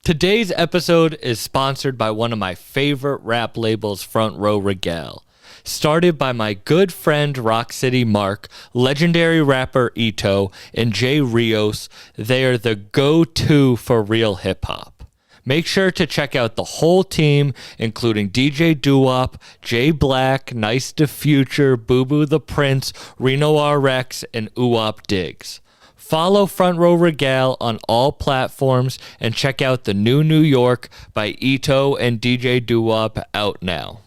Today's episode is sponsored by one of my favorite rap labels, Front Row Regale. Started by my good friend Rock City Mark, legendary rapper Ito, and Jay Rios, they are the go-to for real hip-hop. Make sure to check out the whole team, including DJ Doo-Wop, Jay Black, Nice to Future, Boo Boo the Prince, Reno RX, and Uwop Diggs. Follow Front Row Regale on all platforms and check out the new New York by Ito and DJ Doo-Wop out now.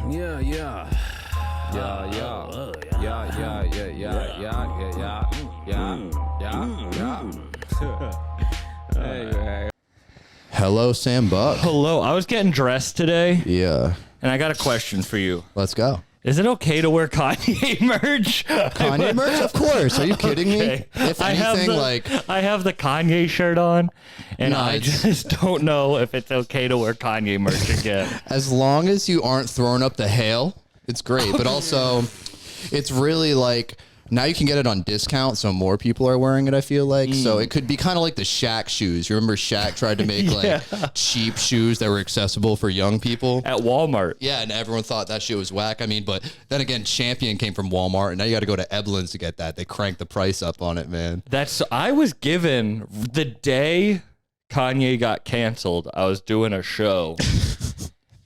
Yeah. Hello, Sam Buck. Hello, I was getting dressed today. Yeah. And I got a question for you. Let's go. Is it okay to wear Kanye merch? Kanye merch? Of course. Are you kidding me? If anything, I have the Kanye shirt on, and No, I just don't know if it's okay to wear Kanye merch again. As long as you aren't throwing up the hail, it's great. But also, it's really like, now you can get it on discount, so more people are wearing it, I feel like. So it could be kind of like the Shaq shoes. You remember Shaq tried to make like cheap shoes that were accessible for young people? At Walmart. Yeah, and everyone thought that shit was whack. I mean, but then again, Champion came from Walmart, and now you got to go to Eblin's to get that. They cranked the price up on it, man. I was given, the day Kanye got canceled, I was doing a show,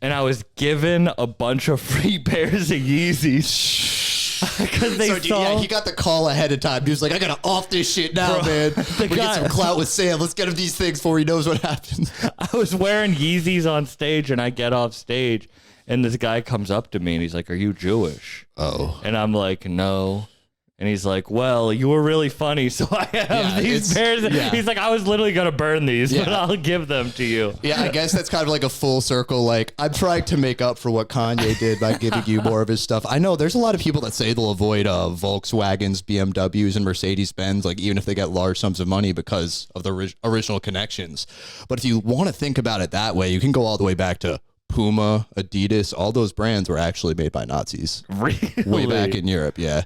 and I was given a bunch of free pairs of Yeezys. He got the call ahead of time. He was like, I gotta off this shit now, man. We get some clout with Sam. Let's get him these things before he knows what happens. I was wearing Yeezys on stage, and I get off stage, and this guy comes up to me, and he's like, "Are you Jewish?" Oh. And I'm like, "No." And he's like, "Well, you were really funny, so I have these pairs." Yeah. He's like, "I was literally going to burn these, but I'll give them to you." Yeah, I guess that's kind of like a full circle. Like, I'm trying to make up for what Kanye did by giving you more of his stuff. I know there's a lot of people that say they'll avoid Volkswagens, BMWs, and Mercedes-Benz, like even if they get large sums of money because of the original connections. But if you want to think about it that way, you can go all the way back to Puma, Adidas. All those brands were actually made by Nazis. Really? Way back in Europe, yeah.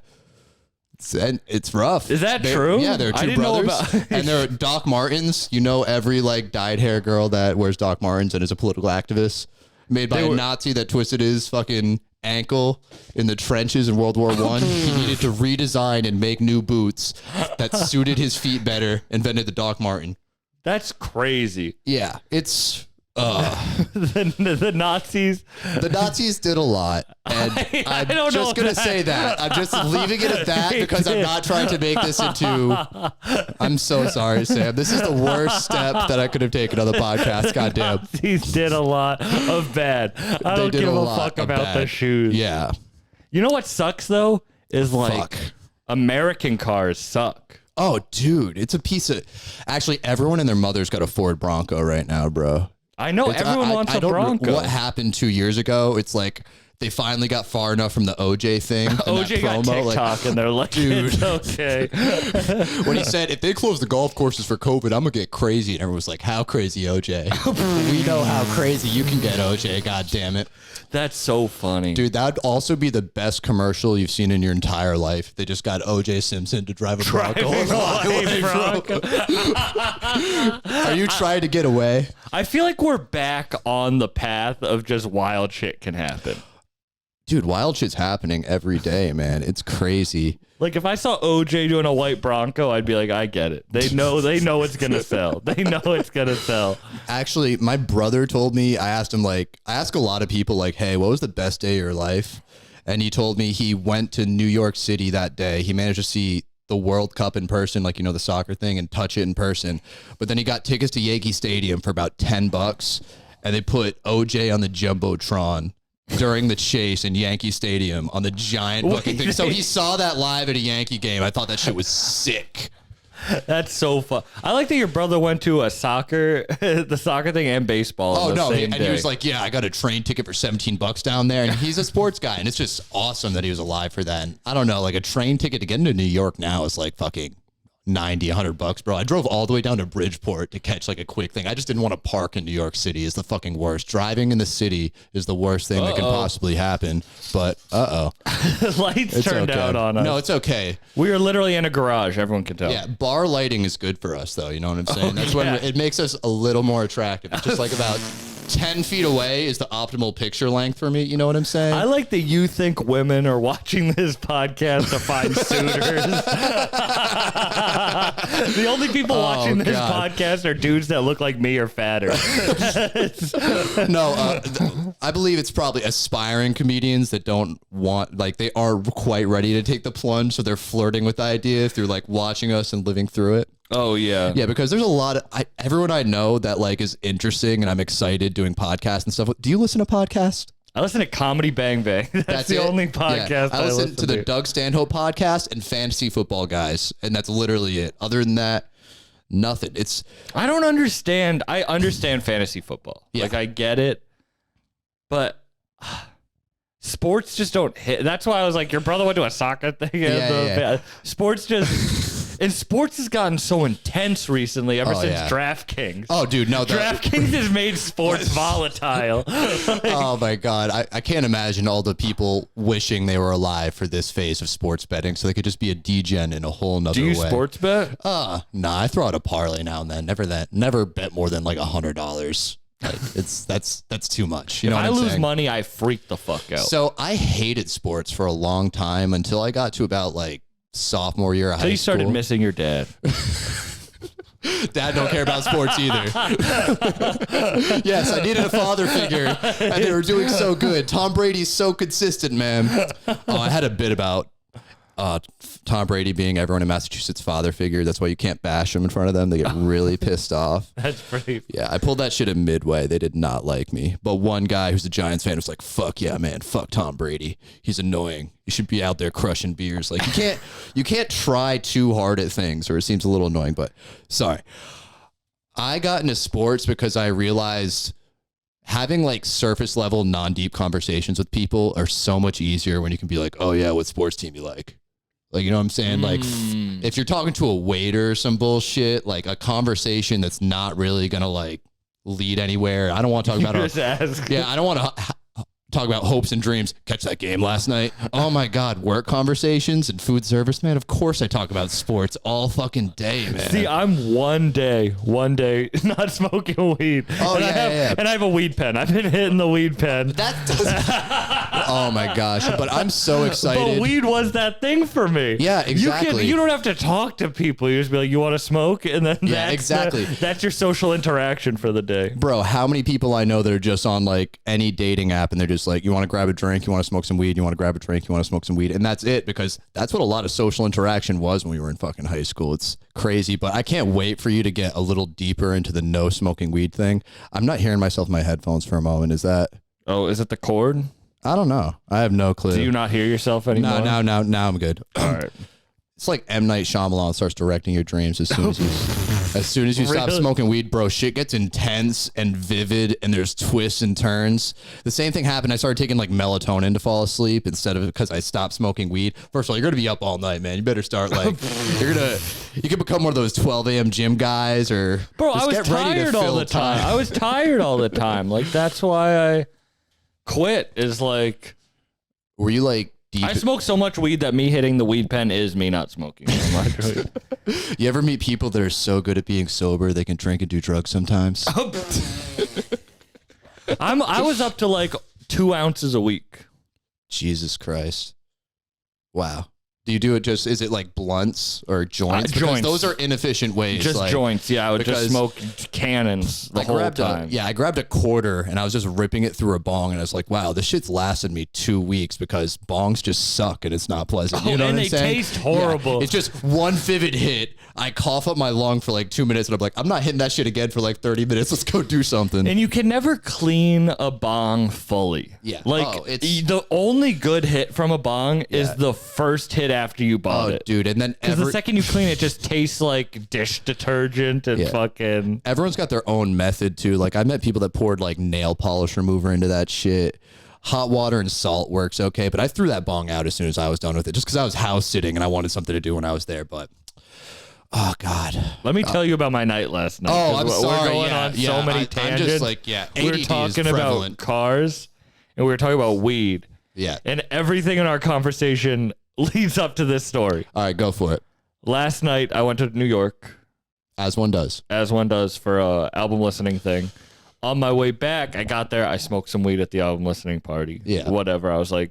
And it's rough. Is that true? Yeah, they're two brothers, and they're Doc Martens. You know, every like dyed hair girl that wears Doc Martens and is a political activist, made by a Nazi that twisted his fucking ankle in the trenches in World War I. He needed to redesign and make new boots that suited his feet better. Invented the Doc Marten. That's crazy. Yeah, it's. The Nazis. The Nazis did a lot, and I'm just going to say that. I'm just leaving it at that because I'm not trying to make this into... I'm so sorry, Sam. This is the worst step that I could have taken on the podcast, goddamn. Nazis did a lot of bad. I don't give a fuck about the shoes. Yeah. You know what sucks, though? Is like American cars suck. Oh, dude. It's a piece of... Actually, everyone and their mother's got a Ford Bronco right now, bro. I know everyone wants a Bronco. What happened 2 years ago? It's like they finally got far enough from the OJ thing. OJ got TikTok, and they're like, dude, it's okay. When he said, if they close the golf courses for COVID, I'm going to get crazy. And everyone was like, how crazy, OJ? We know how crazy you can get, OJ. God damn it. That's so funny. Dude, that would also be the best commercial you've seen in your entire life. They just got OJ Simpson to drive a Bronco. Are you trying to get away? I feel like we're back on the path of just wild shit can happen. Dude, wild shit's happening every day, man. It's crazy. Like, if I saw OJ doing a white Bronco, I'd be like, I get it. They know it's going to sell. They know it's going to sell. Actually, my brother told me, I asked him, like, I ask a lot of people, like, hey, what was the best day of your life? And he told me he went to New York City that day. He managed to see the World Cup in person, like, you know, the soccer thing, and touch it in person. But then he got tickets to Yankee Stadium for about $10, and they put OJ on the Jumbotron during the chase in Yankee Stadium on the giant fucking thing. So he saw that live at a Yankee game. I thought that shit was sick. That's so fun. I like that your brother went to a the soccer thing and baseball. Oh, no. And he was like, yeah, I got a train ticket for $17 down there. And he's a sports guy. And it's just awesome that he was alive for that. And I don't know, like a train ticket to get into New York now is like fucking 90, $100, bro. I drove all the way down to Bridgeport to catch like a quick thing. I just didn't want to park in New York City. Is the fucking worst. Driving in the city is the worst thing that can possibly happen. But Lights turned out on us. No, it's okay. We are literally in a garage. Everyone can tell. Yeah, bar lighting is good for us, though. You know what I'm saying? That's when it makes us a little more attractive. It's just like about 10 feet away is the optimal picture length for me. You know what I'm saying? I like that you think women are watching this podcast to find suitors. The only people watching this podcast are dudes that look like me or fatter. No, I believe it's probably aspiring comedians that don't want, like, they are quite ready to take the plunge, so they're flirting with the idea through like watching us and living through it. Oh yeah. Yeah, because there's a lot of everyone I know that like is interesting and I'm excited doing podcasts and stuff. Do you listen to podcasts? I listen to Comedy Bang Bang. That's the only podcast I listen to the Doug Stanhope podcast and Fantasy Football Guys, and that's literally it. Other than that, nothing. I don't understand. I understand fantasy football. Yeah. Like I get it, but sports just don't hit. That's why I was like, your brother went to a soccer thing. Yeah. Sports just. And sports has gotten so intense recently ever since DraftKings. Oh, dude, no. DraftKings has made sports volatile. Oh, my God. I can't imagine all the people wishing they were alive for this phase of sports betting so they could just be a degen in a whole nother way. Do you sports bet? Nah, I throw out a parlay now and then. Never bet more than like $100. Like that's too much. You know, if I lose money, I freak the fuck out. So I hated sports for a long time until I got to about like sophomore year of high school. So you started missing your dad. Dad don't care about sports either. Yes, I needed a father figure, and they were doing so good. Tom Brady's so consistent, man. Oh, I had a bit about Tom Brady being everyone in Massachusetts' father figure. That's why you can't bash him in front of them. They get really pissed off. That's pretty. Yeah, I pulled that shit at Midway. They did not like me. But one guy who's a Giants fan was like, fuck yeah, man. Fuck Tom Brady. He's annoying. You should be out there crushing beers. Like you can't try too hard at things or it seems a little annoying. But sorry. I got into sports because I realized having like surface level, non-deep conversations with people are so much easier when you can be like, oh yeah, what sports team you like? Like, you know what I'm saying? Like if you're talking to a waiter or some bullshit, like a conversation that's not really going to like lead anywhere. I don't want to talk about I don't want to talk about hopes and dreams. Catch that game last night. Oh my God. Work conversations and food service, man. Of course I talk about sports all fucking day, man. See, I'm one day not smoking weed. Oh, And I have a weed pen. I've been hitting the weed pen. That does. Oh my gosh. But I'm so excited. But weed was that thing for me. Yeah, exactly. You don't have to talk to people. You just be like, you want to smoke? And then exactly. That's your social interaction for the day. Bro, how many people I know that are just on like any dating app and they're just like, you want to grab a drink, you want to smoke some weed, you want to grab a drink, you want to smoke some weed. And that's it, because that's what a lot of social interaction was when we were in fucking high school. It's crazy, but I can't wait for you to get a little deeper into the no smoking weed thing. I'm not hearing myself in my headphones for a moment. Is that? Oh, is it the cord? I don't know. I have no clue. Do you not hear yourself anymore? No, now I'm good. All right. It's like M. Night Shyamalan starts directing your dreams as soon as you stop smoking weed, bro, shit gets intense and vivid and there's twists and turns. The same thing happened. I started taking like melatonin to fall asleep instead of because I stopped smoking weed. First of all, you're going to be up all night, man. You better start like, you could become one of those 12 a.m. gym guys or. Bro, I was tired all the time. I was tired all the time. Like, that's why I quit is like. Were you like. I smoke so much weed that me hitting the weed pen is me not smoking. You ever meet people that are so good at being sober they can drink and do drugs sometimes? I was up to like 2 ounces a week. Jesus Christ. Wow. Do you do it just, is it like blunts or joints? Joints. Those are inefficient ways. Just like, joints, yeah. I would just smoke cannons the whole time. I grabbed a quarter and I was just ripping it through a bong and I was like, wow, this shit's lasted me 2 weeks because bongs just suck and it's not pleasant. You know what I'm saying? And they taste horrible. Yeah. It's just one vivid hit. I cough up my lung for like 2 minutes and I'm like, I'm not hitting that shit again for like 30 minutes. Let's go do something. And you can never clean a bong fully. Yeah. Like the only good hit from a bong is the first hit after you bought it. Dude, and then because the second you clean it, it just tastes like dish detergent and fucking. Everyone's got their own method too. Like I met people that poured like nail polish remover into that shit. Hot water and salt works okay, but I threw that bong out as soon as I was done with it, just because I was house sitting and I wanted something to do when I was there. But Oh God. Let me tell you about my night last night. Oh, I'm sorry. We're going Yeah, on yeah. so many I'm tangents. just like, yeah. We were ADD talking is about prevalent. cars, and we were talking about weed. Yeah. And everything in our conversation leads up to this story. All right, go for it. Last night, I went to New York, As one does. for a album listening thing. On my way back, I got there. I smoked some weed at the album listening party. Yeah. Whatever. I was like,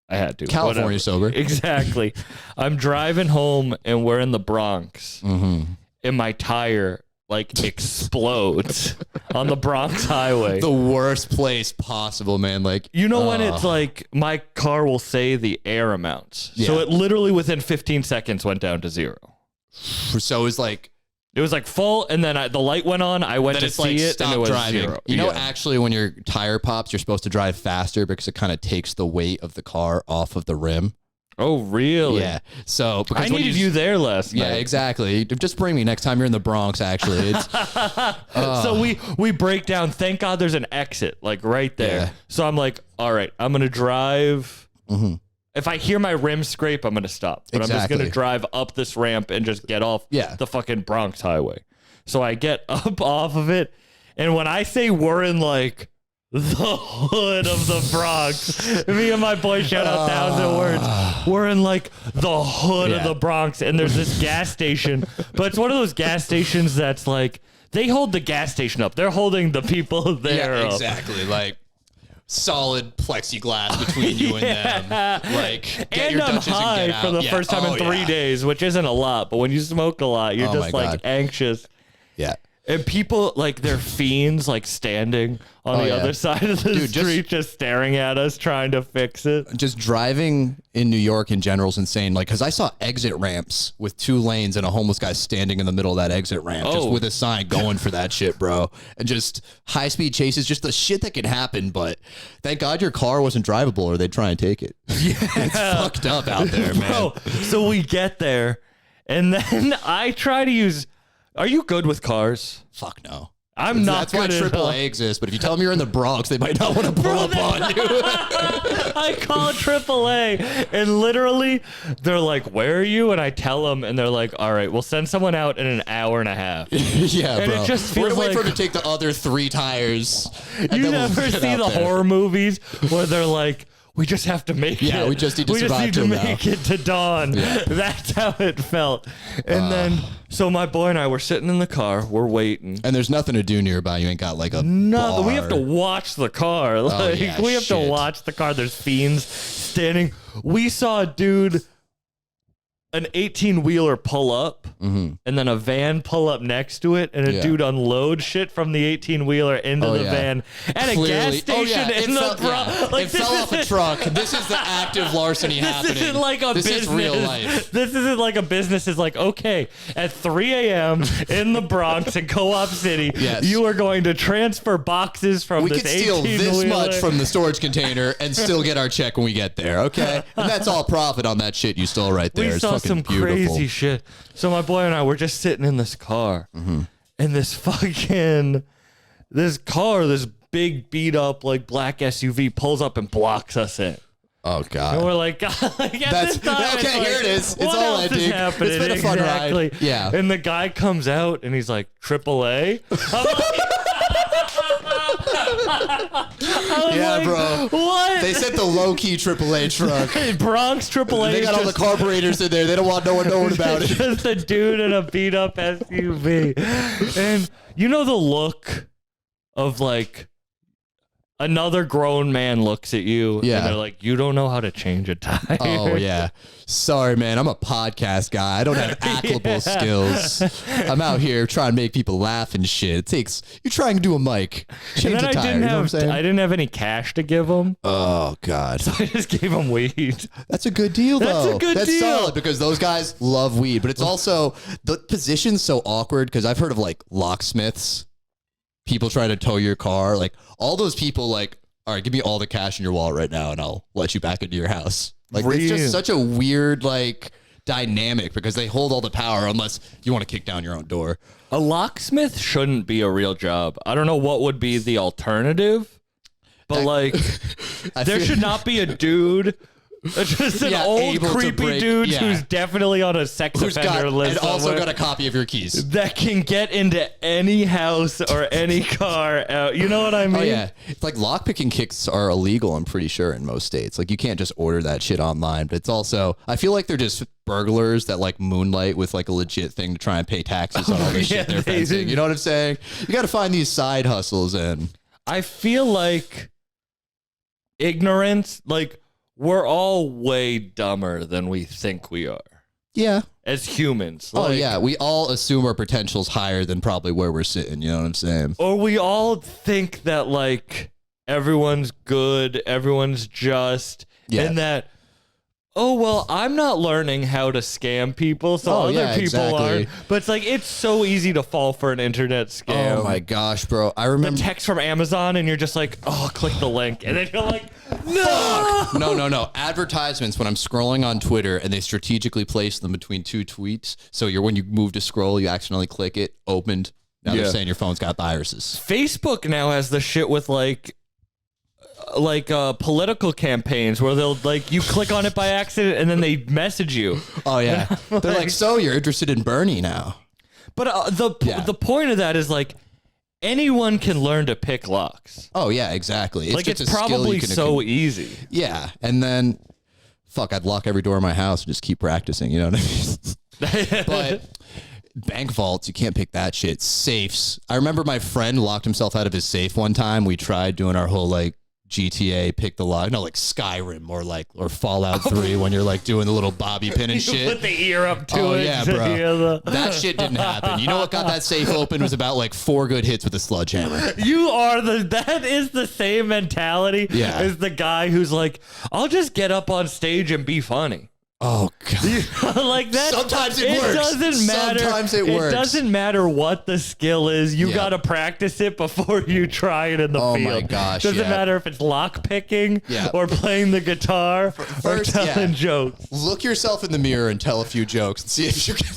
I had to. California Whatever. sober. Exactly. I'm driving home, and we're in the Bronx. Mm-hmm. And my tire like explodes on the Bronx highway. The worst place possible, man. Like, You know when it's like my car will say the air amounts. So Yeah. it literally within 15 seconds went down to 0. so it's like, It was like full, and then the light went on. I went then to it's see like it, stop and it was driving. 0. You know, Yeah. actually, when your tire pops, you're supposed to drive faster because it kind of takes the weight of the car off of the rim. Oh, really? Yeah. So because I when needed you there last night. Yeah, exactly. Just bring me next time you're in the Bronx. Actually, it's So we break down. Thank God there's an exit like right there. Yeah. So I'm like, all right, I'm gonna drive. Mhm. If I hear my rim scrape, I'm gonna stop. But I'm just Exactly. gonna drive up this ramp and just get off Yeah. the fucking Bronx highway. So I get up off of it, and when I say we're in like the hood of the Bronx, me and my boy shout out 1,000 words. We're in like the hood of Yeah. the Bronx, and there's this gas station, but it's one of those gas stations that's like they hold the gas station up. They're holding the people there yeah, up. exactly. Like solid plexiglass between you and them. Like, get And your I'm Dutchess and high get out. for the Yeah. first time in 3 yeah. days, which isn't a lot, but when you smoke a lot, you're Oh just my like God. anxious. Yeah. And people, like, they're fiends, like, standing on the yeah. other side of the Dude, street, just staring at us, trying to fix it. Just driving in New York in general is insane. Like, because I saw exit ramps with 2 lanes and a homeless guy standing in the middle of that exit ramp, just Oh. with a sign going for that shit, bro. And just high speed chases, just the shit that can happen. But thank God your car wasn't drivable, or they'd try and take it. Yeah, it's fucked up out there, man. Bro, so we get there, and then I try to use. Are you good with cars? Fuck no. I'm not That's why good at all. AAA exists. But if you tell them you're in the Bronx, they might not want to pull up on you. I call AAA, and literally, they're like, "Where are you?" And I tell them, and they're like, "All right, we'll send someone out in an hour and a half." Yeah, And bro. it just We're feels gonna wait for like- him to take the other 3 tires. and You then we'll never get see out the there. horror movies where they're like, "We just have to make it. Yeah, we just need to we just survive need to till make now." it to dawn." That's how it felt. And then, so my boy and I were sitting in the car. We're waiting. And there's nothing to do nearby. You ain't got like a No, we bar. have to watch the car. Like, yeah, we have to shit. watch the car. There's fiends standing. We saw a dude, an 18-wheeler pull up, and then a van pull up next to it, and a Yeah. dude unload shit from the 18-wheeler into the yeah. van at a gas station it in the fell, Bronx. Like, it this fell off a isn't- truck. This is the active larceny This happening. isn't like a this business. is real life. This isn't like a business. It's like, okay, at 3 a.m. in the Bronx in Co-op City, Yes. you are going to transfer boxes from We this could steal 18-wheeler. this much from the storage container and still get our check when we get there, okay? And that's all profit on that shit you stole right there. We It's saw fucking some beautiful. crazy shit. So my boy and I were just sitting in this car, and this this big beat up like black SUV pulls up and blocks us in. Oh God. And we're like, at That's- this time, okay, it's like, here it is. It's what all else is ending. happening? It's been a fun ride. Exactly. Yeah. And the guy comes out and he's like, AAA? I'm like, Yeah, like, bro. What? They sent the low-key AAA truck. Bronx AAA. They got all the carburetors in there. They don't want no one knowing about it. Just a dude in a beat up SUV. And you know the look of like another grown man looks at you Yeah. and they're like, you don't know how to change a tire. Oh, yeah. Sorry, man. I'm a podcast guy. I don't have applicable skills. I'm out here trying to make people laugh and shit. It takes, you try and do a mic. And Change then a tire. You know what I'm saying? I didn't have any cash to give him. Oh, God. I just gave him weed. That's a good deal, though. That's a good That's deal. solid because those guys love weed. But it's also, the position's so awkward because I've heard of like locksmiths. People try to tow your car. Like all those people like, all right, give me all the cash in your wallet right now and I'll let you back into your house. Like it's Really? just such a weird like dynamic because they hold all the power unless you want to kick down your own door. A locksmith shouldn't be a real job. I don't know what would be the alternative, but like I there feel- should not be a dude Just an old creepy dude who's definitely on a sex offender list. And also got a copy of your keys. That can get into any house or any car. You know what I mean? Oh, yeah. It's like lockpicking kits are illegal, I'm pretty sure, in most states. Like, you can't just order that shit online. But it's also, I feel like they're just burglars that like moonlight with like a legit thing to try and pay taxes on all this shit they're fencing. You know what I'm saying? You got to find these side hustles in. I feel like ignorance, like, we're all way dumber than we think we are. Yeah. As humans. Like, oh, yeah. We all assume our potential's higher than probably where we're sitting. You know what I'm saying? Or we all think that, like, everyone's good, everyone's just, and that, oh, well, I'm not learning how to scam people, so other people aren't. But it's like, it's so easy to fall for an internet scam. Oh, my gosh, bro. I remember the text from Amazon, and you're just like, oh, click the link. And then you're like, no. Fuck. No. Advertisements when I'm scrolling on Twitter, and they strategically place them between two tweets. So when you move to scroll, you accidentally click it, opened. Now they're saying your phone's got viruses. Facebook now has the shit with like political campaigns where they'll like you click on it by accident and then they message you. Oh yeah, they're like, so you're interested in Bernie now? But the point of that is like anyone can learn to pick locks. Oh yeah, exactly. It's probably so easy. Yeah, and then I'd lock every door in my house and just keep practicing. You know what I mean? But bank vaults, you can't pick that shit. Safes. I remember my friend locked himself out of his safe one time. We tried doing our whole like GTA pick the lock, no, like Skyrim or Fallout 3 when you're like doing the little bobby pin and shit. Put the ear up to it. Oh yeah, bro. That shit didn't happen. You know what got that safe open was about like 4 good hits with a sledgehammer. That is the same mentality as the guy who's like, I'll just get up on stage and be funny. Oh god! Like that. Sometimes it works. Doesn't matter. Sometimes it works. It doesn't matter what the skill is. You got to practice it before you try it in the field. Oh my gosh! Doesn't matter if it's lock picking or playing the guitar or telling jokes. Look yourself in the mirror and tell a few jokes and see if you can.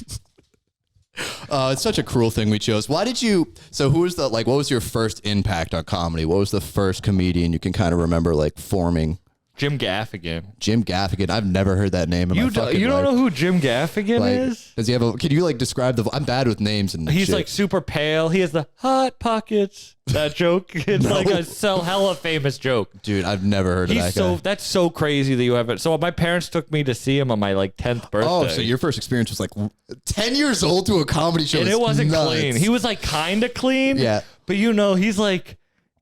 It's such a cruel thing we chose. Why did you? So who was what was your first impact on comedy? What was the first comedian you can kind of remember like forming? Jim Gaffigan. Jim Gaffigan. I've never heard that name in my fucking life. You don't know who Jim Gaffigan is? Does he have can you like describe I'm bad with names and he's shit. Like super pale. He has the hot pockets. That joke. It's like a hella famous joke. Dude, I've never heard of that guy. That's so crazy that you haven't. So my parents took me to see him on my like 10th birthday. Oh, so your first experience was like 10 years old to a comedy show. And it wasn't clean. He was like kind of clean. Yeah. But he's like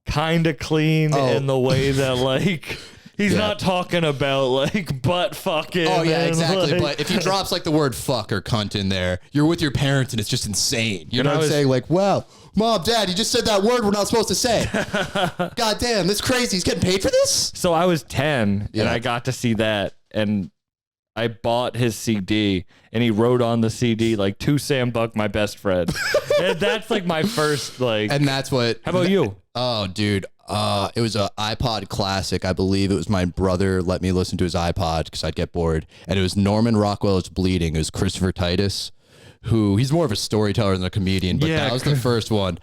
kind of clean in the way that like... He's not talking about like butt fucking. Oh yeah, exactly. Like, but if he drops like the word fuck or cunt in there, you're with your parents and it's just insane. You know what I'm saying? Like, wow, Mom, Dad, you just said that word we're not supposed to say. God damn, that's crazy. He's getting paid for this? So I was 10 and I got to see that and I bought his CD and he wrote on the CD like to Sam Buck, my best friend. And that's like my first like. And that's what. How about you? Oh, dude. It was an iPod Classic. I believe it was my brother let me listen to his iPod because I'd get bored. And it was Norman Rockwell's Bleeding. It was Christopher Titus, he's more of a storyteller than a comedian, but that was the first one.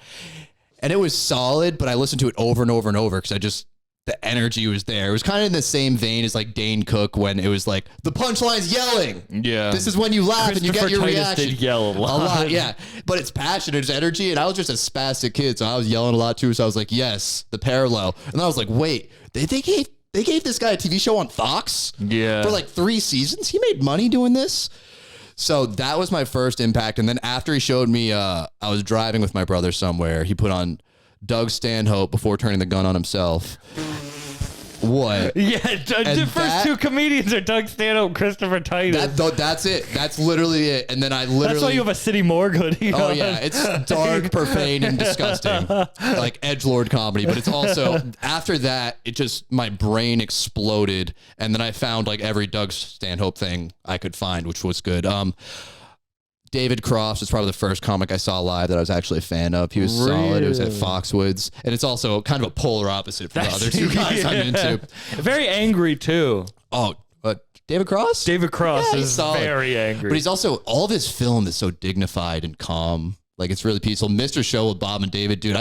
And it was solid, but I listened to it over and over and over because the energy was there. It was kind of in the same vein as like Dane Cook when it was like the punchline's yelling. Yeah. This is when you laugh and you get your reaction. Did yell a lot. Yeah. But it's passion, it's energy. And I was just a spastic kid. So I was yelling a lot too. So I was like, yes, the parallel. And I was like, wait, they gave this guy a TV show on Fox? Yeah. For like 3 seasons? He made money doing this? So that was my first impact. And then after he showed me, I was driving with my brother somewhere. He put on Doug Stanhope before turning the gun on himself. What? Yeah, the first 2 comedians are Doug Stanhope and Christopher Titus. That's it. That's literally it. And then I literally... That's why you have a City Morgue hoodie on. Oh, yeah. It's dark, profane, and disgusting. Like edgelord comedy. But it's also... After that, my brain exploded. And then I found like every Doug Stanhope thing I could find, which was good. David Cross was probably the first comic I saw live that I was actually a fan of. He was solid. It was at Foxwoods. And it's also kind of a polar opposite from the other 2 guys I'm into. Very angry, too. Oh, David Cross? David Cross is solid. Very angry. But he's also, all of his film is so dignified and calm. Like, it's really peaceful. Mr. Show with Bob and David, dude,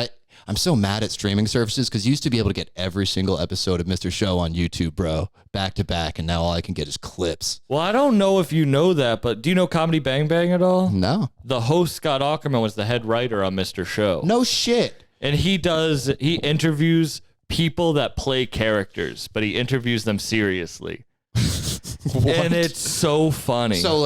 I'm so mad at streaming services because you used to be able to get every single episode of Mr. Show on YouTube, bro, back to back, and now all I can get is clips. Well, I don't know if you know that, but do you know Comedy Bang Bang at all? No. The host, Scott Aukerman, was the head writer on Mr. Show. No shit. And he interviews people that play characters, but he interviews them seriously. And it's so funny. So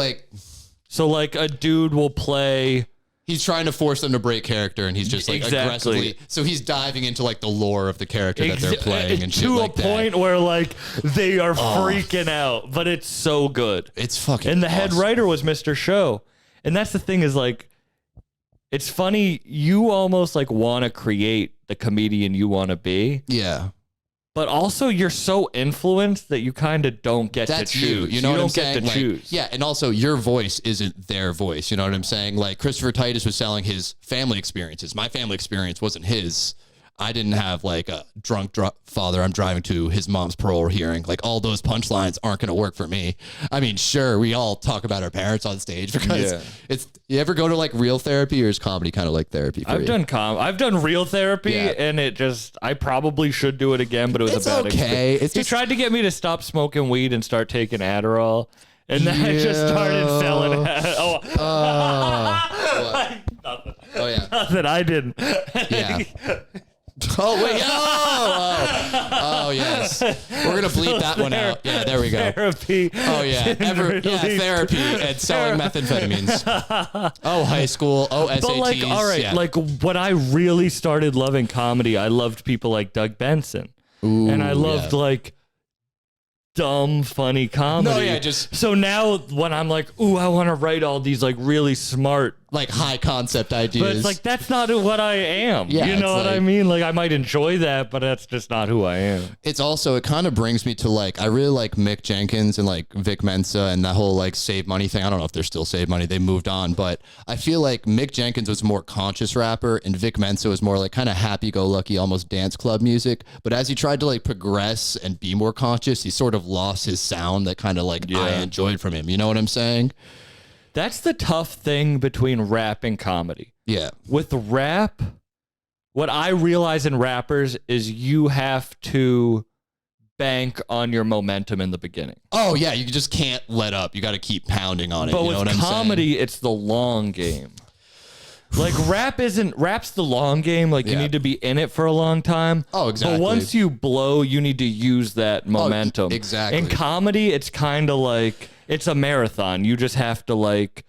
like a dude will play... He's trying to force them to break character, and he's just like aggressively. So he's diving into like the lore of the character that they're playing and shit like that. To a point where like they are freaking out, but it's so good. It's fucking. And the awesome. head writer was Mr. Show, and that's the thing is like, it's funny. You almost like want to create the comedian you want to be. Yeah. But also, you're so influenced that you kind of don't get That's to choose. You know what I'm saying? saying? Get to choose. Yeah, and also your voice isn't their voice. You know what I'm saying? Like Christopher Titus was selling his family experiences. My family experience wasn't his. I didn't have like a drunk father I'm driving to his mom's parole hearing. Like all those punchlines aren't going to work for me. I mean, sure, we all talk about our parents on stage because it's. You ever go to like real therapy, or is comedy kind of like therapy for you? I've done real therapy, and it just I probably should do it again, but it was a bad experience. He tried to get me to stop smoking weed and start taking Adderall, and then I just started selling. Nothing. Oh yeah, nothing. I didn't. Yeah. Oh wait! Oh yes. We're gonna bleep that one out. Yeah, there we go. Therapy. Oh yeah, therapy and selling methamphetamines. Oh, high school. Oh, SATs. But like, all right, like when I really started loving comedy, I loved people like Doug Benson, and I loved like dumb, funny comedy. No, yeah, just so now when I'm like, ooh, I want to write all these like really smart, like high concept ideas. But it's like that's not what I am. Yeah, you know what I mean? Like I might enjoy that, but that's just not who I am. It's also it kind of brings me to like I really like Mick Jenkins and like Vic Mensa and that whole like Save Money thing. I don't know if they're still Save Money. They moved on, but I feel like Mick Jenkins was a more conscious rapper and Vic Mensa was more like kind of happy-go-lucky, almost dance club music. But as he tried to like progress and be more conscious, he sort of lost his sound that kind of like I enjoyed from him. You know what I'm saying? That's the tough thing between rap and comedy. Yeah. With rap, what I realize in rappers is you have to bank on your momentum in the beginning. Oh, yeah. You just can't let up. You got to keep pounding on it. But you know with what I'm comedy, saying? it's the long game. Like rap's the long game. Like you need to be in it for a long time. Oh, exactly. But once you blow, you need to use that momentum. Exactly. In comedy, it's kind of like it's a marathon. You just have to like,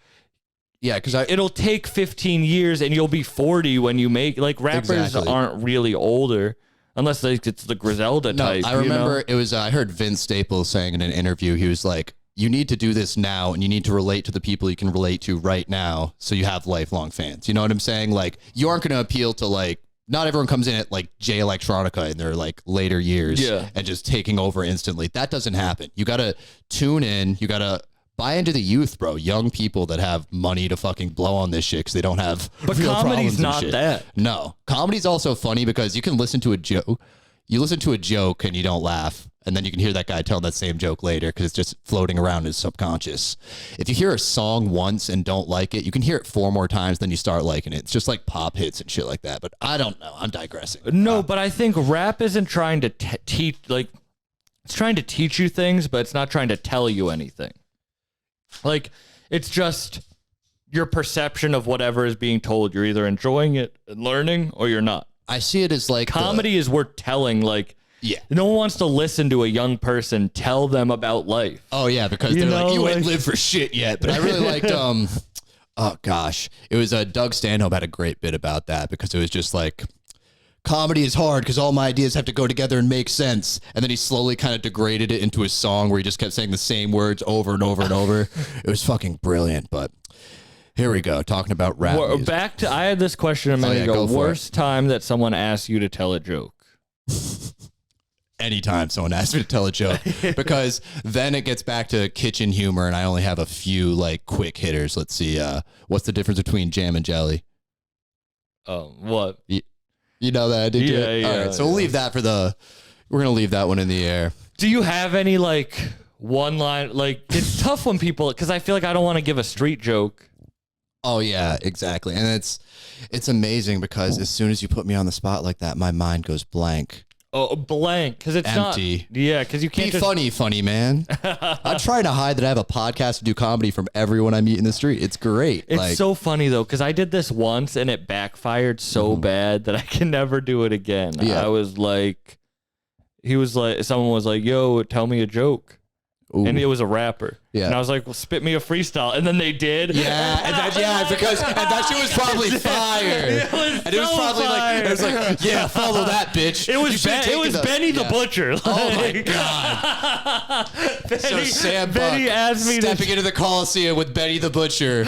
because it'll take 15 years and you'll be 40 when you make like rappers aren't really older. Unless like it's the Griselda type. I remember it was, I heard Vince Staples saying in an interview, he was like, you need to do this now and you need to relate to the people you can relate to right now so you have lifelong fans. You know what I'm saying? Like, you aren't going to appeal to like, not everyone comes in at like Jay Electronica in their like later years and just taking over instantly. That doesn't happen. You got to tune in. You got to buy into the youth, bro. Young people that have money to fucking blow on this shit because they don't have real comedy's problems not and shit. that. No. Comedy's also funny because you can listen to a joke. You listen to a joke and you don't laugh. And then you can hear that guy telling that same joke later because it's just floating around in his subconscious. If you hear a song once and don't like it, you can hear it 4 more times, then you start liking it. It's just like pop hits and shit like that. But I don't know. I'm digressing. No, but I think rap isn't trying to teach, like, it's trying to teach you things, but it's not trying to tell you anything. Like, it's just your perception of whatever is being told. You're either enjoying it and learning or you're not. I see it as like comedy is worth telling. Like, no one wants to listen to a young person tell them about life. Oh yeah, because they're like, you ain't lived for shit yet. But I really liked oh gosh, it was Doug Stanhope had a great bit about that because it was just like, comedy is hard because all my ideas have to go together and make sense. And then he slowly kind of degraded it into a song where he just kept saying the same words over and over and over. It was fucking brilliant. But here we go, talking about rap music. Back to, I had this question a minute ago. Worst time that someone asked you to tell a joke? Anytime someone asks me to tell a joke, because then it gets back to kitchen humor and I only have a few like quick hitters. Let's see. What's the difference between jam and jelly? Oh, what? You know that I did. Yeah. All right, so we'll leave that for we're going to leave that one in the air. Do you have any like one line? Like, it's tough when people, because I feel like I don't want to give a street joke. Oh yeah, exactly. And it's amazing because as soon as you put me on the spot like that, my mind goes blank. Oh, blank, because it's empty. Not, yeah, because you can't be funny, man. I'm trying to hide that I have a podcast to do comedy from everyone I meet in the street. It's great. It's so funny though, because I did this once and it backfired so bad that I can never do it again. Yeah. I was like, someone was like, "Yo, tell me a joke." Ooh. And it was a rapper. Yeah. And I was like, well, spit me a freestyle. And then they did. Yeah, and that shit was probably fire. It was probably fire. Yeah, follow that, bitch. It was Benny the Butcher. Oh my God. Benny asked me stepping into the Coliseum with Benny the Butcher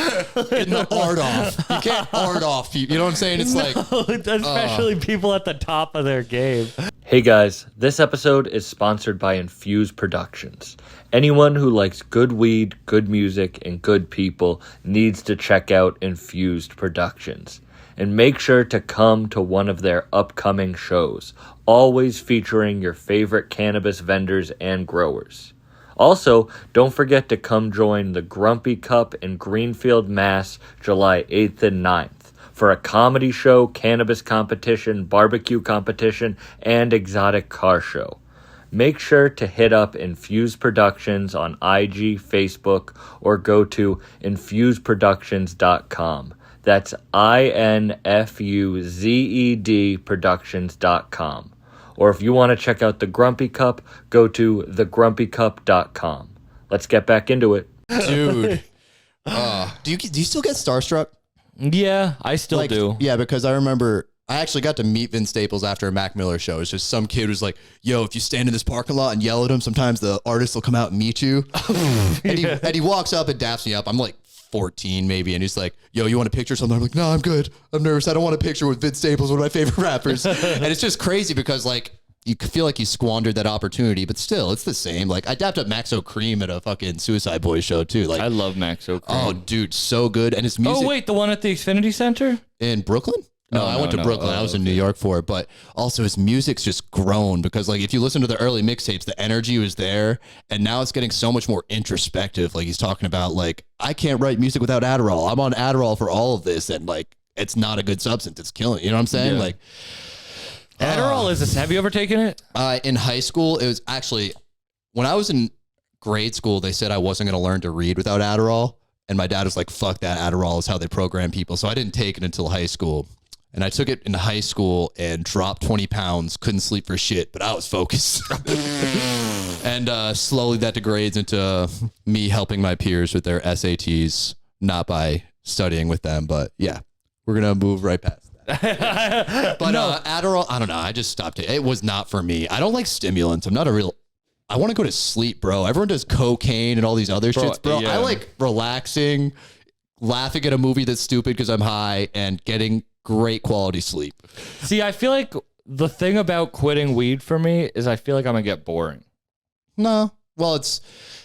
in the art off. You can't art off people. You know what I'm saying? It's especially people at the top of their game. Hey guys, this episode is sponsored by Infuse Productions. Anyone who likes good weed, good music, and good people needs to check out Infused Productions. And make sure to come to one of their upcoming shows, always featuring your favorite cannabis vendors and growers. Also, don't forget to come join the Grumpy Cup in Greenfield, Mass, July 8th and 9th. For a comedy show, cannabis competition, barbecue competition, and exotic car show. Make sure to hit up Infuse Productions on IG, Facebook, or go to infuseproductions.com. That's INFUZED Productions.com. Or if you want to check out the Grumpy Cup, go to thegrumpycup.com. Let's get back into it. Dude. Do you still get starstruck? Yeah, I still do. Yeah, because I remember I actually got to meet Vince Staples after a Mac Miller show. It's just some kid who's like, yo, if you stand in this parking lot and yell at him, sometimes the artist will come out and meet you. And he walks up and daps me up. I'm like 14 maybe. And he's like, yo, you want a picture or something? I'm like, no, I'm good. I'm nervous. I don't want a picture with Vince Staples, one of my favorite rappers. And it's just crazy because like, you feel like you squandered that opportunity, but still, it's the same. Like, I dapped up Maxo Cream at a fucking Suicide Boys show, too. Like, I love Maxo Cream. Oh, dude, so good. And his music... Oh, wait, the one at the Xfinity Center? In Brooklyn? No, I went to Brooklyn. I was in New York for it. But also, his music's just grown because, like, if you listen to the early mixtapes, the energy was there. And now it's getting so much more introspective. Like, he's talking about, like, I can't write music without Adderall. I'm on Adderall for all of this. And, like, it's not a good substance. It's killing. You know what I'm saying? Yeah. Like... Adderall is this. Have you ever taken it? In high school, it was actually when I was in grade school, they said I wasn't going to learn to read without Adderall. And my dad was like, fuck that. Adderall is how they program people. So I didn't take it until high school. And I took it in high school and dropped 20 pounds, couldn't sleep for shit, but I was focused. And slowly that degrades into me helping my peers with their SATs, not by studying with them. But yeah, we're going to move right past. But no. Adderall, I don't know. I just stopped it. It was not for me. I don't like stimulants. I'm not a real. I want to go to sleep, bro. Everyone does cocaine and all these other shits, bro. Yeah. I like relaxing, laughing at a movie that's stupid because I'm high, and getting great quality sleep. See, I feel like the thing about quitting weed for me is I feel like I'm gonna get boring. No, well, it's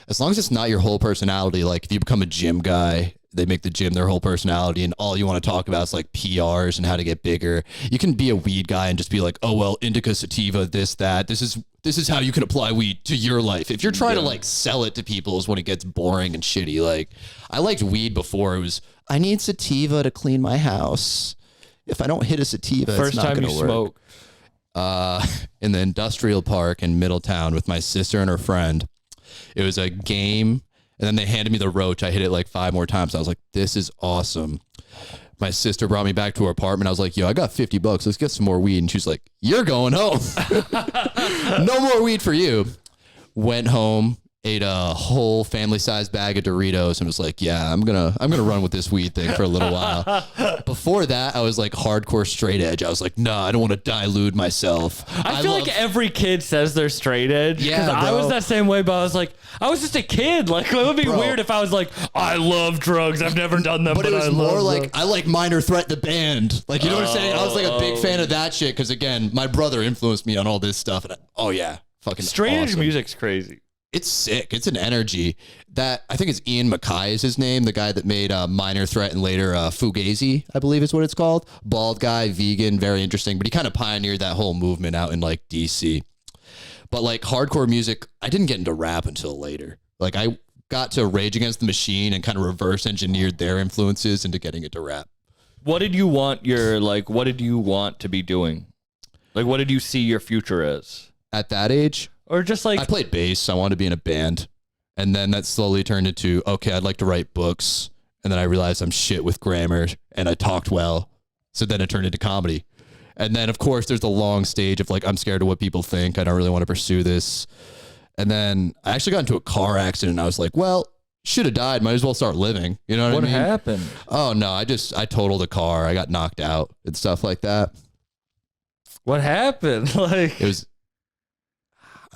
as long as it's not your whole personality. Like if you become a gym guy, they make the gym their whole personality, and all you want to talk about is like PRs and how to get bigger. You can be a weed guy and just be like, oh well, indica, sativa, this, that. This is how you can apply weed to your life. If you're trying to like sell it to people, is when it gets boring and shitty. Like I liked weed before. It was I need sativa to clean my house. If I don't hit a sativa, First it's not time going you to work. smoke. In the industrial park in Middletown with my sister and her friend. It was a game. And then they handed me the roach. I hit it like 5 more times. I was like, this is awesome. My sister brought me back to her apartment. I was like, yo, I got $50. Let's get some more weed. And she's like, you're going home. No more weed for you. Went home, ate a whole family-sized bag of Doritos, and was like, yeah, I'm gonna run with this weed thing for a little while. Before that, I was like hardcore straight edge. I was like, no, I don't want to dilute myself. I feel like every kid says they're straight edge. Yeah, I was that same way, but I was like, I was just a kid. Like, it would be weird if I was like, I love drugs. I've never done them, but it was I more love like drugs. I like Minor Threat the band. Like, you know what I'm saying? I was like a big fan of that shit because again, my brother influenced me on all this stuff. And fucking straight edge awesome. Music's crazy. It's sick. It's an energy that I think it's Ian MacKaye is his name, the guy that made Minor Threat and later Fugazi, I believe is what it's called. Bald guy, vegan, very interesting. But he kind of pioneered that whole movement out in like DC. But like hardcore music, I didn't get into rap until later. Like I got to Rage Against the Machine and kind of reverse engineered their influences into getting into rap. What did you want what did you want to be doing? Like, what did you see your future as? At that age? Or just like... I played bass. I wanted to be in a band. And then that slowly turned into, okay, I'd like to write books. And then I realized I'm shit with grammar and I talked well. So then it turned into comedy. And then, of course, there's the long stage of like, I'm scared of what people think. I don't really want to pursue this. And then I actually got into a car accident and I was like, well, should have died. Might as well start living. You know what I mean? What happened? Oh, no, I totaled a car. I got knocked out and stuff like that. What happened? Like, it was,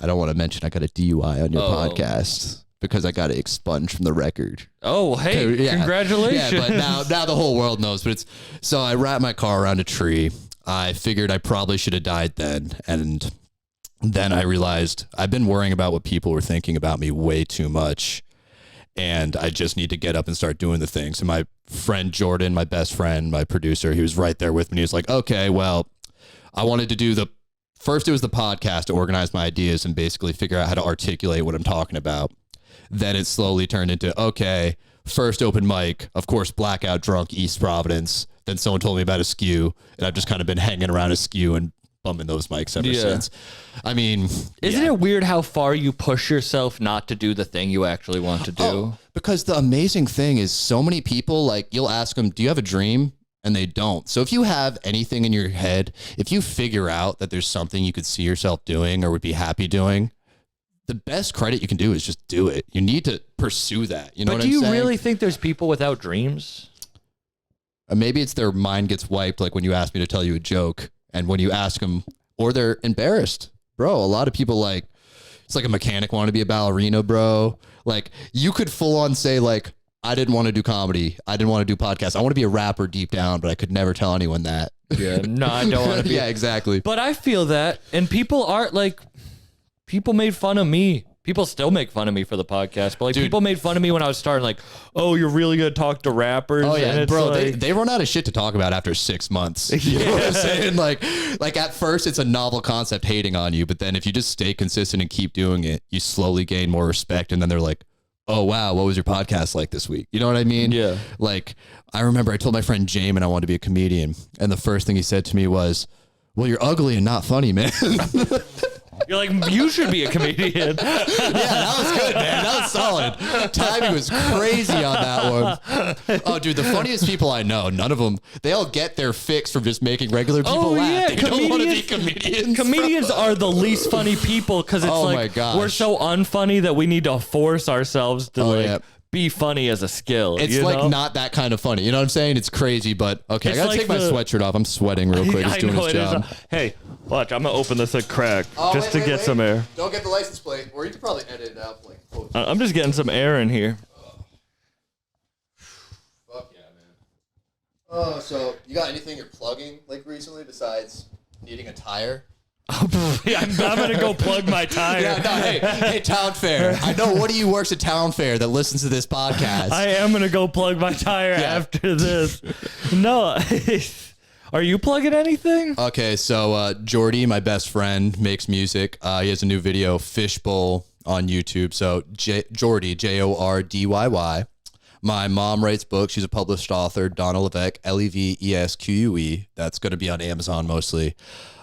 I don't want to mention I got a DUI on your podcast because I got it expunged from the record. Oh, hey, yeah. Congratulations. Yeah, but now the whole world knows. But so I wrapped my car around a tree. I figured I probably should have died then. And then I realized I've been worrying about what people were thinking about me way too much. And I just need to get up and start doing the things. And my friend Jordan, my best friend, my producer, he was right there with me. He was like, okay, well, I wanted to do first it was the podcast to organize my ideas and basically figure out how to articulate what I'm talking about. Then it slowly turned into, okay, first open mic, of course, blackout drunk, East Providence. Then someone told me about a skew, and I've just kind of been hanging around a skew and bumming those mics ever since. I mean, isn't it weird how far you push yourself not to do the thing you actually want to do? Oh, because the amazing thing is so many people, like, you'll ask them, do you have a dream? And they don't. So if you have anything in your head, if you figure out that there's something you could see yourself doing or would be happy doing, the best credit you can do is just do it. You need to pursue that. You know what I'm saying? But do you really think there's people without dreams? Maybe it's their mind gets wiped, like when you ask me to tell you a joke, and when you ask them, or they're embarrassed. Bro, a lot of people, like, it's like a mechanic wanting to be a ballerina, bro. Like, you could full on say, like, I didn't want to do comedy. I didn't want to do podcasts. I want to be a rapper deep down, but I could never tell anyone that. Yeah, no, I don't want to be. Yeah, exactly. But I feel that, and people are like, people made fun of me. People still make fun of me for the podcast, but like, dude, people made fun of me when I was starting, like, oh, you're really going to talk to rappers. Oh yeah, bro, like, they run out of shit to talk about after 6 months. You know what I'm saying? Like at first it's a novel concept hating on you, but then if you just stay consistent and keep doing it, you slowly gain more respect. And then they're like, oh wow, what was your podcast like this week? You know what I mean? Yeah. Like, I remember I told my friend Jamin I wanted to be a comedian, and the first thing he said to me was, well, you're ugly and not funny, man. You're like, you should be a comedian. Yeah, that was good, man. That was solid. Timing was crazy on that one. Oh, dude, the funniest people I know, none of them, they all get their fix from just making regular people laugh. They don't want to be comedians. Comedians are the least funny people because it's like, we're so unfunny that we need to force ourselves to be funny as a skill. It's like not that kind of funny. You know what I'm saying? It's crazy, but okay. I gotta take my sweatshirt off. I'm sweating real quick. It's doing its job. Hey, watch. I'm gonna open this a crack just to get some air. Don't get the license plate, or you could probably edit it out. Like, I'm just getting some air in here. Fuck yeah, man. Oh, so you got anything you're plugging like recently besides needing a tire? Yeah, I'm gonna go plug my tire. Yeah, no, hey, Town Fair. I know one of you works at Town Fair that listens to this podcast. I am gonna go plug my tire after this. No, are you plugging anything? Okay, so Jordy, my best friend, makes music. He has a new video, Fishbowl, on YouTube. So Jordy, Jordyyy. My mom writes books. She's a published author. Tyler Levesque, Levesque. That's going to be on Amazon mostly.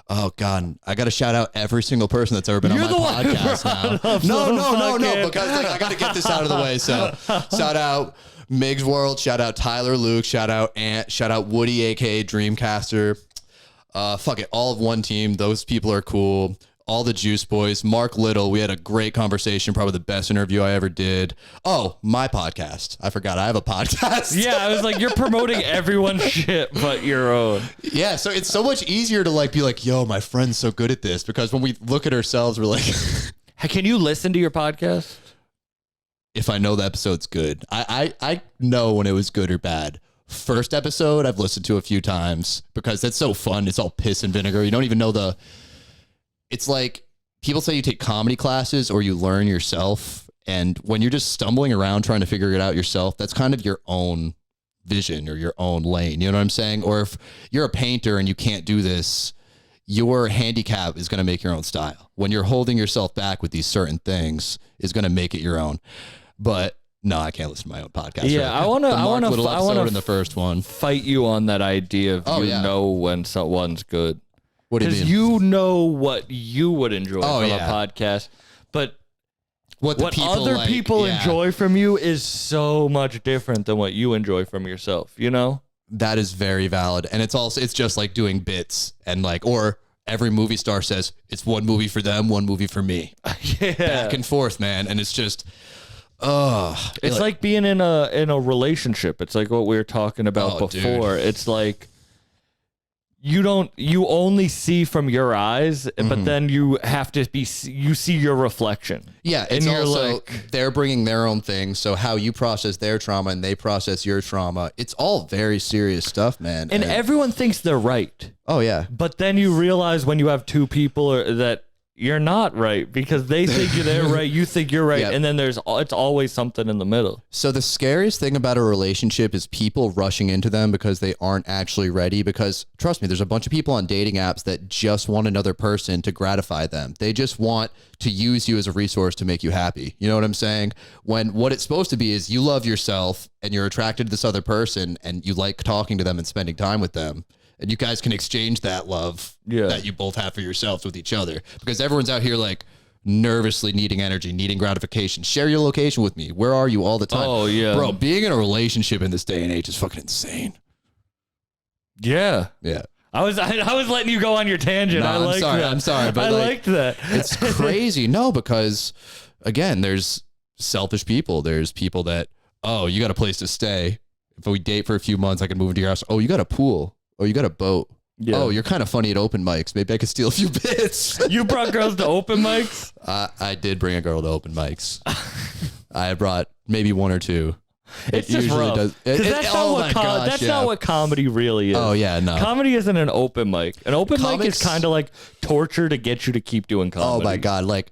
Oh, God. I got to shout out every single person that's ever been on my podcast now. No. Because like, I got to get this out of the way. So shout out Mig's World. Shout out Tyler Luke. Shout out Ant. Shout out Woody, a.k.a. Dreamcaster. Fuck it. All of one team. Those people are cool. All the Juice Boys. Mark Little. We had a great conversation. Probably the best interview I ever did. Oh, my podcast. I forgot I have a podcast. Yeah, I was like, you're promoting everyone's shit but your own. Yeah, so it's so much easier to like be like, yo, my friend's so good at this, because when we look at ourselves, we're like, can you listen to your podcast? If I know the episode's good. I know when it was good or bad. First episode, I've listened to a few times because that's so fun. It's all piss and vinegar. You don't even know it's like people say you take comedy classes or you learn yourself. And when you're just stumbling around trying to figure it out yourself, that's kind of your own vision or your own lane. You know what I'm saying? Or if you're a painter and you can't do this, your handicap is going to make your own style. When you're holding yourself back with these certain things is going to make it your own. But no, I can't listen to my own podcast. Yeah, right? I want to. I want to. in the first one. Fight you on that idea of know when someone's good. What do you mean? Because you know what you would enjoy from a yeah. podcast, but what other people enjoy from you is so much different than what you enjoy from yourself. You know. That is very valid, and it's just like doing bits and like or. Every movie star says it's one movie for them, one movie for me. Yeah. Back and forth, man. And it's just, it's like being in a relationship. It's like what we were talking about before. Dude. It's like you only see from your eyes, but then you have to you see your reflection. Yeah, it's and also like, they're bringing their own thing. So how you process their trauma and they process your trauma, it's all very serious stuff, man. And everyone thinks they're right. Oh yeah, but then you realize when you have two people that you're not right because they think they're right, you think you're right, and then it's always something in the middle. So the scariest thing about a relationship is people rushing into them because they aren't actually ready. Because trust me, there's a bunch of people on dating apps that just want another person to gratify them. They just want to use you as a resource to make you happy. You know what I'm saying? When what it's supposed to be is you love yourself and you're attracted to this other person and you like talking to them and spending time with them. And you guys can exchange that love that you both have for yourselves with each other. Because everyone's out here like nervously needing energy, needing gratification. Share your location with me. Where are you all the time? Oh, yeah. Bro, being in a relationship in this day and age is fucking insane. Yeah. Yeah. I was letting you go on your tangent. No, I'm sorry. But I liked that. It's crazy. No, because again, there's selfish people. There's people that, oh, you got a place to stay. If we date for a few months, I can move into your house. Oh, you got a pool. Oh, you got a boat. Yeah. Oh, you're kind of funny at open mics. Maybe I could steal a few bits. You brought girls to open mics? I did bring a girl to open mics. I brought maybe one or two. It's just rough. That's not what comedy really is. Oh, yeah, no. Comedy isn't an open mic. An open mic is kind of like torture to get you to keep doing comedy. Oh, my God. Like,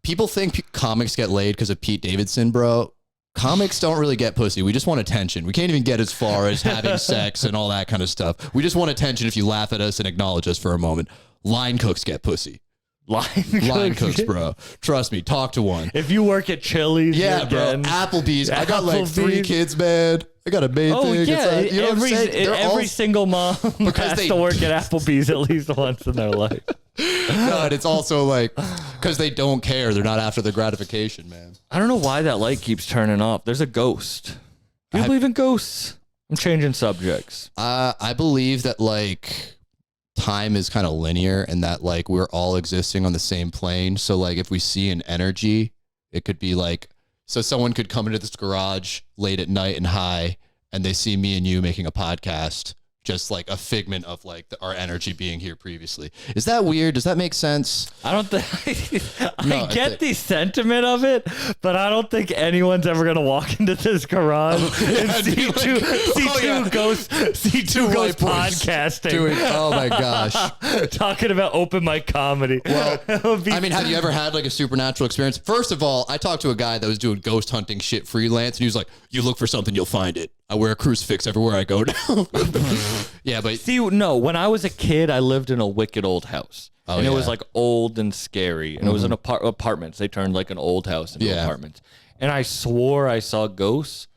people think comics get laid because of Pete Davidson, bro. Comics don't really get pussy. We just want attention. We can't even get as far as having sex and all that kind of stuff. We just want attention if you laugh at us and acknowledge us for a moment. Line cooks get pussy. Line cooks, bro. Trust me. Talk to one. If you work at Chili's, yeah, bro. Applebee's. I got like 3 kids, man. I got a main thing. Yeah. You know every single mom has to work at Applebee's at least once in their life. No, and it's also like because they don't care. They're not after the gratification, man. I don't know why that light keeps turning off. There's a ghost. Do you believe in ghosts? I'm changing subjects. I believe that like time is kind of linear and that like we're all existing on the same plane. So like if we see an energy, it could be like, so someone could come into this garage late at night and high and they see me and you making a podcast, just like a figment of like our energy being here previously. Is that weird? Does that make sense? I don't think I get the sentiment of it, but I don't think anyone's ever gonna walk into this garage and see two ghosts podcasting. Oh my gosh. Talking about open mic comedy. Well, I mean, have you ever had like a supernatural experience? First of all, I talked to a guy that was doing ghost hunting shit freelance and he was like, you look for something, you'll find it. I wear a crucifix everywhere I go now. Yeah, but see, no, when I was a kid, I lived in a wicked old house. And it was like old and scary. And it was in apartments. They turned like an old house into apartments. And I swore I saw ghosts,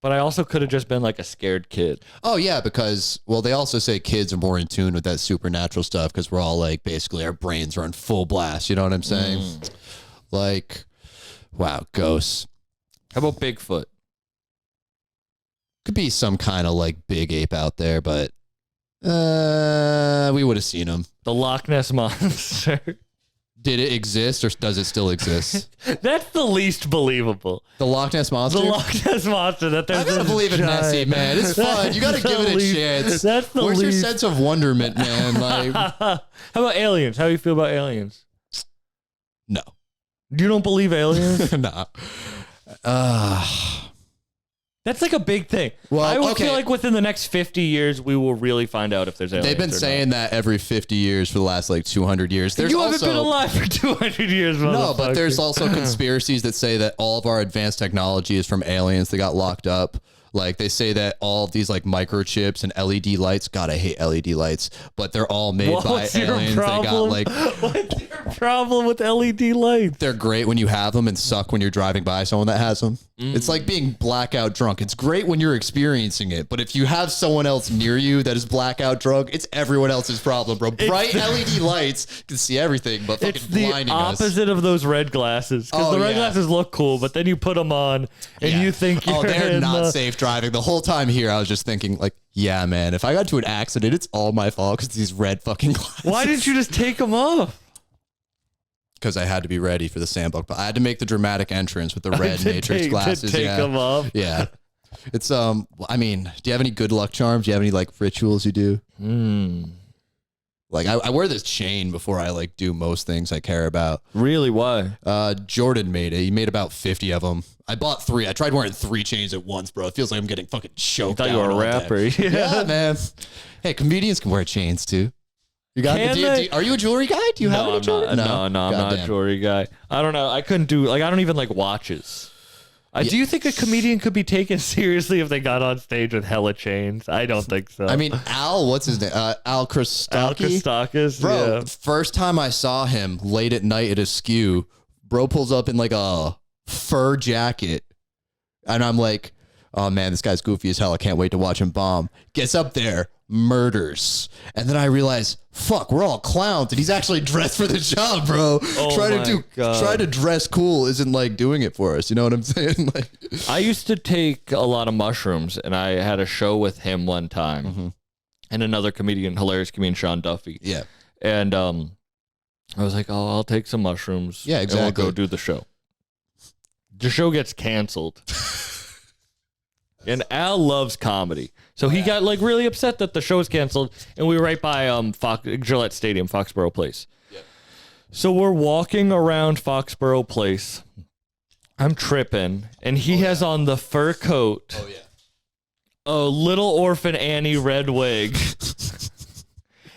but I also could have just been like a scared kid. Oh, yeah, because, well, they also say kids are more in tune with that supernatural stuff because we're all like, basically, our brains are on full blast. You know what I'm saying? Like, wow, ghosts. How about Bigfoot? Could be some kind of like big ape out there, but we would have seen him. The Loch Ness Monster. Did it exist or does it still exist? That's the least believable. The Loch Ness Monster? The Loch Ness Monster. That I gotta believe in Nessie, man. It's fun. You gotta give it a chance. That's the Where's least. your sense of wonderment, man? Like, how about aliens? How do you feel about aliens? No. You don't believe aliens? Nah. That's like a big thing. Well, I would feel like within the next 50 years, we will really find out if there's aliens. They've been saying that every 50 years for the last like 200 years. You haven't been alive for 200 years, no, but there's also conspiracies that say that all of our advanced technology is from aliens that got locked up. Like they say that all of these like microchips and LED lights, God, I hate LED lights, but they're all made by aliens. They got like, what's your problem with LED lights? They're great when you have them and suck when you're driving by someone that has them. It's like being blackout drunk. It's great when you're experiencing it, but if you have someone else near you that is blackout drunk, it's everyone else's problem, bro. Bright LED lights can see everything, but fucking It's the blinding us. opposite of those red glasses. Because the red glasses look cool, but then you put them on and you think you're they're not safe driving. The whole time here, I was just thinking, like, yeah, man, if I got into an accident, it's all my fault because these red fucking glasses. Why didn't you just take them off? Because I had to be ready for the sandbox, but I had to make the dramatic entrance with the red matrix glasses. To take them off. Yeah. It's I mean, do you have any good luck charms? Do you have any like rituals you do? Like I wear this chain before I like do most things I care about. Really? Why? Jordan made it. He made about 50 of them. I bought 3. I tried wearing 3 chains at once, bro. It feels like I'm getting fucking choked. I thought you were a rapper. Yeah, man. Hey, comedians can wear chains too. You got are you a jewelry guy? Do you have any jewelry? No, I'm not a jewelry guy. I don't know. I couldn't do like I don't even like watches. Do you think a comedian could be taken seriously if they got on stage with hella chains? I don't think so. I mean, what's his name? Al Christakis. Al Christakis, bro. First time I saw him late at night at a skew, bro pulls up in like a fur jacket, and I'm like, oh man, this guy's goofy as hell. I can't wait to watch him bomb. Gets up there, murders, and then I realize, fuck, we're all clowns, and he's actually dressed for the job, bro. Trying to dress cool isn't like doing it for us. You know what I'm saying? Like, I used to take a lot of mushrooms, and I had a show with him one time, and another comedian, hilarious comedian, Sean Duffy. Yeah, and I was like, oh, I'll take some mushrooms. Yeah, exactly. And we'll go do the show. The show gets canceled. And Al loves comedy. So he got like really upset that the show was canceled, and we were right by Gillette Stadium, Foxborough Place. Yep. So we're walking around Foxborough Place. I'm tripping, and he has on the fur coat. Oh yeah. A little orphan Annie red wig.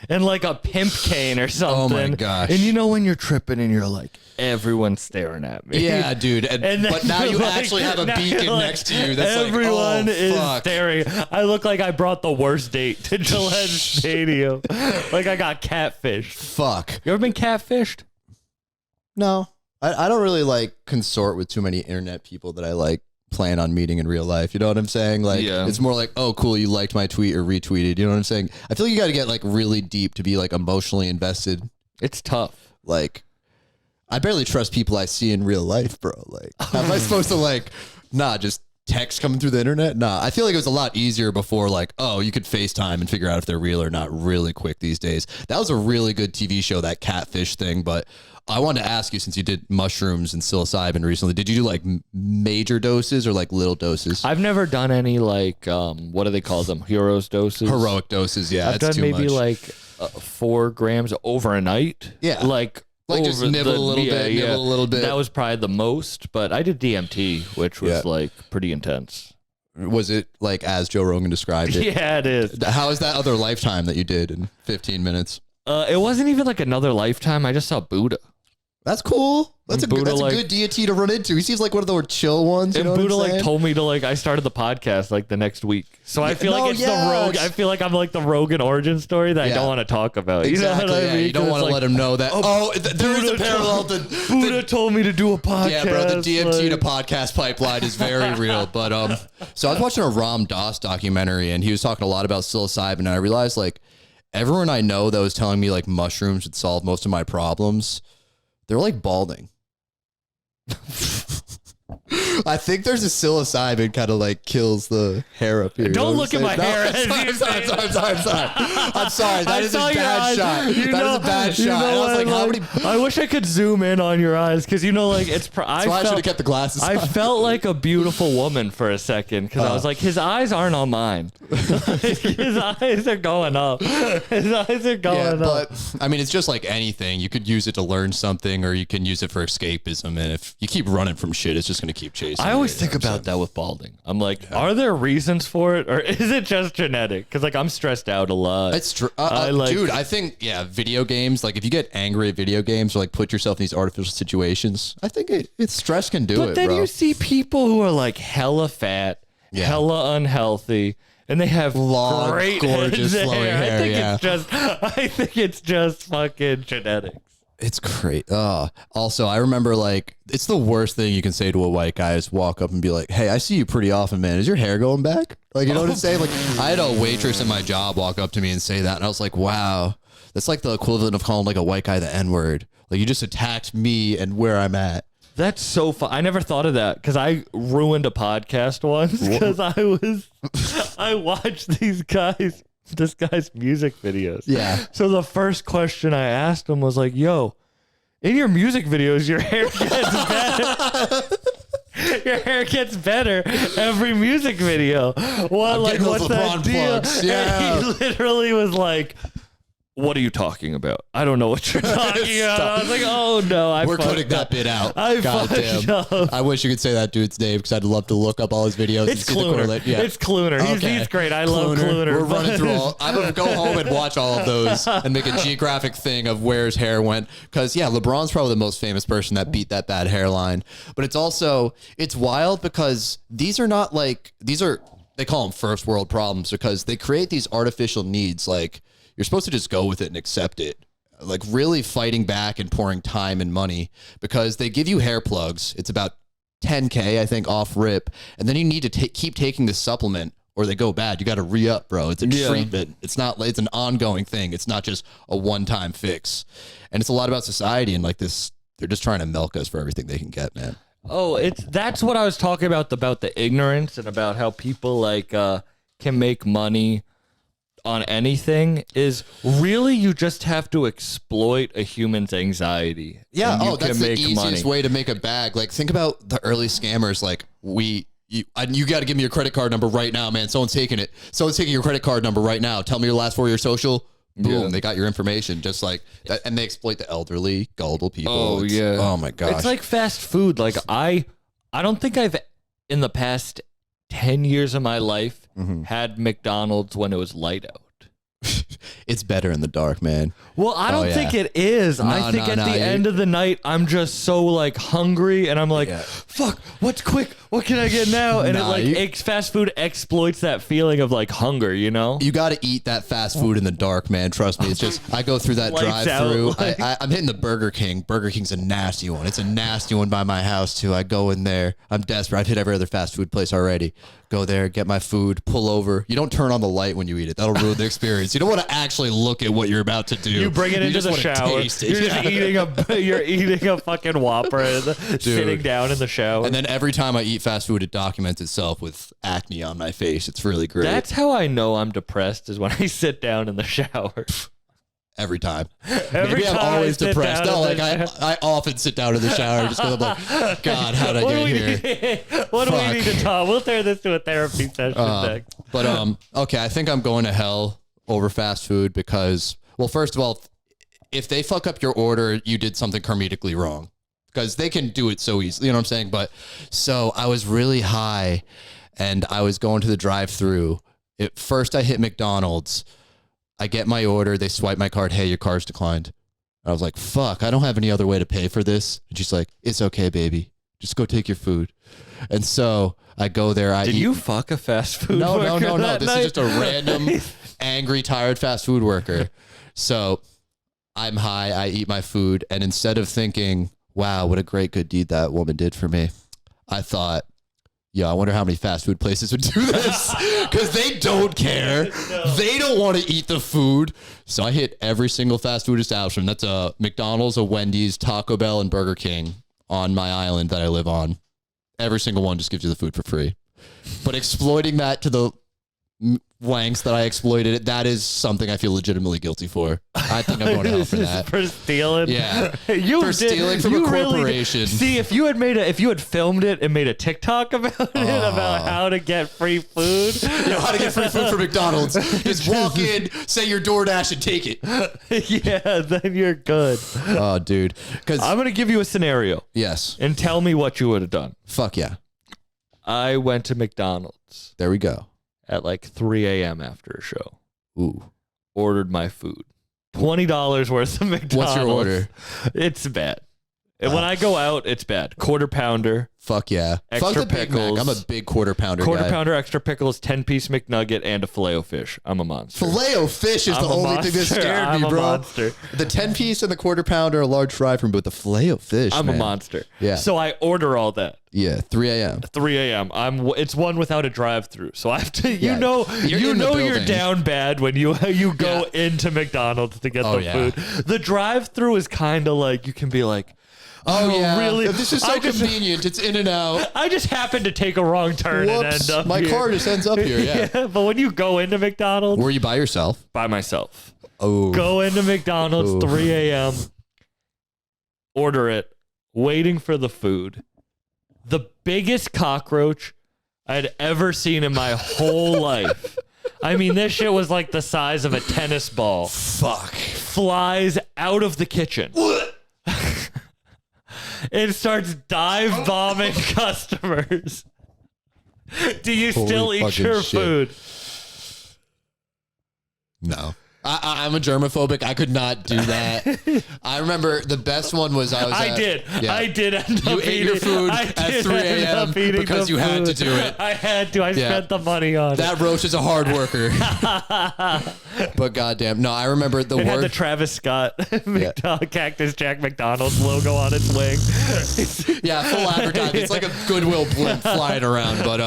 And like a pimp cane or something. Oh my gosh. And you know when you're tripping and you're like, everyone's staring at me. Yeah, dude. But now you like, actually have a beacon next to you. That's everyone like, is staring. I look like I brought the worst date to Gillette Stadium. Like I got catfished. Fuck. You ever been catfished? No. I don't really like consort with too many internet people that I like plan on meeting in real life. You know what I'm saying? Like, it's more like, oh, cool, you liked my tweet or retweeted. You know what I'm saying? I feel like you got to get like really deep to be like emotionally invested. It's tough. Like, I barely trust people I see in real life, bro. Like, how am I supposed to like, just text coming through the internet? Nah, I feel like it was a lot easier before, like, oh, you could FaceTime and figure out if they're real or not really quick these days. That was a really good TV show, that catfish thing. But I wanted to ask you, since you did mushrooms and psilocybin recently, did you do like major doses or like little doses? I've never done any like, what do they call them? Heroic doses? Heroic doses, yeah. I've done maybe like 4 grams over a night. Yeah. Like just nibble a little bit, nibble a little bit. That was probably the most, but I did DMT, which was like pretty intense. Was it like as Joe Rogan described it? Yeah, it is. How is that other lifetime that you did in 15 minutes? It wasn't even like another lifetime. I just saw Buddha. That's cool. That's a good deity to run into. He seems like one of the more chill ones. You know Buddha what I'm like told me to like I started the podcast like the next week. So I feel like it's the Rogan. I feel like I'm like the Rogan origin story that I don't want to talk about. Exactly. You know what I mean? You don't want to let him know that. There is a parallel to Buddha told me to do a podcast. Yeah, bro. The DMT to podcast pipeline is very real. But so I was watching a Ram Dass documentary, and he was talking a lot about psilocybin, and I realized like everyone I know that was telling me like mushrooms would solve most of my problems, they're like balding. I think there's a psilocybin kind of like kills the hair up here. Don't look at my hair. I'm sorry. That is a bad shot. That is a bad shot. I was like, how many? I wish I could zoom in on your eyes because you know, like it's. I should have kept the glasses. I felt like a beautiful woman for a second because I was like, his eyes aren't on mine. His eyes are going up. His eyes are going up. But I mean, it's just like anything. You could use it to learn something, or you can use it for escapism. And if you keep running from shit, it's just going to keep chasing. I always think about that with balding. I'm like, are there reasons for it, or is it just genetic? Because like I'm stressed out a lot. It's true, dude. I think video games. Like if you get angry at video games or like put yourself in these artificial situations, I think it's stress can do it. But then bro. you see people who are like hella fat, hella unhealthy, and they have long, great gorgeous, flowing hair. I think it's just fucking genetics. It's great. Also, I remember like it's the worst thing you can say to a white guy is walk up and be like, "Hey, I see you pretty often, man. Is your hair going back?" Like, you know what I'm saying? Like, I had a waitress in my job walk up to me and say that, and I was like, "Wow, that's like the equivalent of calling like a white guy the N-word. Like, you just attacked me and where I'm at." That's so fun. I never thought of that because I ruined a podcast once because I watched this guy's music videos. Yeah. So the first question I asked him was like, "Yo, in your music videos, your hair gets better." Your hair gets better every music video. What, like, what's that deal? Yeah. And he literally was like, "What are you talking about? I don't know what you're talking about." I was like, "Oh no, we're cutting that bit out." I Goddamn. up. I wish you could say that dude's name because I'd love to look up all his videos. It's and see the Cluner. Yeah. It's Cluner. He's great. I love Cluner. We're running through all. I'm gonna go home and watch all of those and make a geographic thing of where his hair went. Because yeah, LeBron's probably the most famous person that beat that bad hairline. But it's wild because they call them first world problems because they create these artificial needs. Like, you're supposed to just go with it and accept it. Like, really fighting back and pouring time and money because they give you hair plugs. It's about $10K, I think, off rip. And then you need to keep taking this supplement or they go bad. You got to re-up, bro. It's a treatment. It's an ongoing thing. It's not just a one-time fix. And it's a lot about society and like this. They're just trying to milk us for everything they can get, man. Oh, that's what I was talking about the ignorance and about how people like can make money on anything. Is really you just have to exploit a human's anxiety. Yeah. Oh, that's the easiest way to make a bag. Like, think about the early scammers. Like, you got to give me your credit card number right now, man. Someone's taking it. Someone's taking your credit card number right now. Tell me your last 4 of your social. Boom, they got your information just like that. And they exploit the elderly, gullible people. Oh, yeah. Oh my gosh. It's like fast food. Like, I don't think I've in the past 10 years of my life had McDonald's when it was light out. It's better in the dark, man. Well, I don't think it is. I think at the end of the night, I'm just so like hungry and I'm like, fuck, what's quick? What can I get now? And fast food exploits that feeling of like hunger, you know? You got to eat that fast food in the dark, man. Trust me. It's just, I go through that drive-through. I'm hitting the Burger King. Burger King's a nasty one. It's a nasty one by my house too. I go in there. I'm desperate. I've hit every other fast food place already. Go there, get my food, pull over. You don't turn on the light when you eat it. That'll ruin the experience. You don't want to actually look at what you're about to do. You bring it into the shower. You're just eating a fucking Whopper and sitting down in the shower. And then every time I eat fast food, it documents itself with acne on my face. It's really great. That's how I know I'm depressed is when I sit down in the shower. Every time. Maybe I'm always depressed. No, like I often sit down in the shower just because I'm like, God, how did I get here? What do we need to talk? We'll turn this to a therapy session next. But okay, I think I'm going to hell over fast food because, well, first of all, if they fuck up your order, you did something comedically wrong because they can do it so easily. You know what I'm saying? But so I was really high and I was going to the drive-through. First I hit McDonald's. I get my order. They swipe my card. Hey, your card's declined. I was like, fuck, I don't have any other way to pay for this. And she's like, it's okay, baby. Just go take your food. And so I go there. Did you fuck a fast food worker? No. This is just a random, angry, tired fast food worker. So I'm high. I eat my food. And instead of thinking, wow, what a great good deed that woman did for me, I thought, yeah, I wonder how many fast food places would do this because they don't care. No. They don't want to eat the food. So I hit every single fast food establishment. That's a McDonald's, a Wendy's, Taco Bell, and Burger King on my island that I live on. Every single one just gives you the food for free. But exploiting that to the lengths that I exploited it, that is something I feel legitimately guilty for. I think I'm going to hell for that. For stealing? Yeah. Stealing from a corporation. See, if you had filmed it and made a TikTok about it, about how to get free food. How to get free food from McDonald's. Just walk in, say your DoorDash and take it. Yeah, then you're good. Oh, dude. I'm going to give you a scenario. Yes. And tell me what you would have done. Fuck yeah. I went to McDonald's. There we go. At like 3 a.m. after a show. Ooh. Ordered my food. $20 worth of McDonald's. What's your order? It's bad. And when I go out, it's bad. Quarter pounder. Fuck yeah. Extra Fuck the Big Mac. pickles. I'm a big quarter pounder Quarter guy. pounder, extra pickles, 10-piece McNugget, and a Filet-O-Fish. I'm a monster. Filet-O-Fish is I'm the a only thing that monster. scared I'm me, a bro. monster. The 10-piece and the quarter pounder, a large fry for me, but the Filet-O-Fish, I'm man. a monster. Yeah. So I order all that. Yeah, 3 a.m. 3 a.m. It's one without a drive-through, so I have to. Yeah. You're You in the know you're building. down bad when you go into McDonald's to get the yeah. food. The drive-through is kind of like you can be like, Oh, yeah. really? This is so convenient. It's in and out. I just happened to take a wrong turn and Whoops. end up My here. car just ends up here, yeah. But when you go into McDonald's Were you by yourself? by myself, Oh. go into McDonald's 3 a.m. Order it, waiting for the food. The biggest cockroach I'd ever seen in my whole life. I mean, this shit was like the size of a tennis ball. Fuck. Flies out of the kitchen. It starts dive bombing customers. Do you still Holy eat your fucking food? No. I'm a germaphobic. I could not do that. I remember the best one was I did end up You ate your eating- food I at did 3 end a.m. up eating because the you had to food. do it. I had to. I Yeah. spent the money on it. That roach is a hard worker. But goddamn, no, I remember the It had the worst. Travis Scott Cactus Jack McDonald's logo on its wing. Yeah, full advertising. It's like a Goodwill blimp flying around. But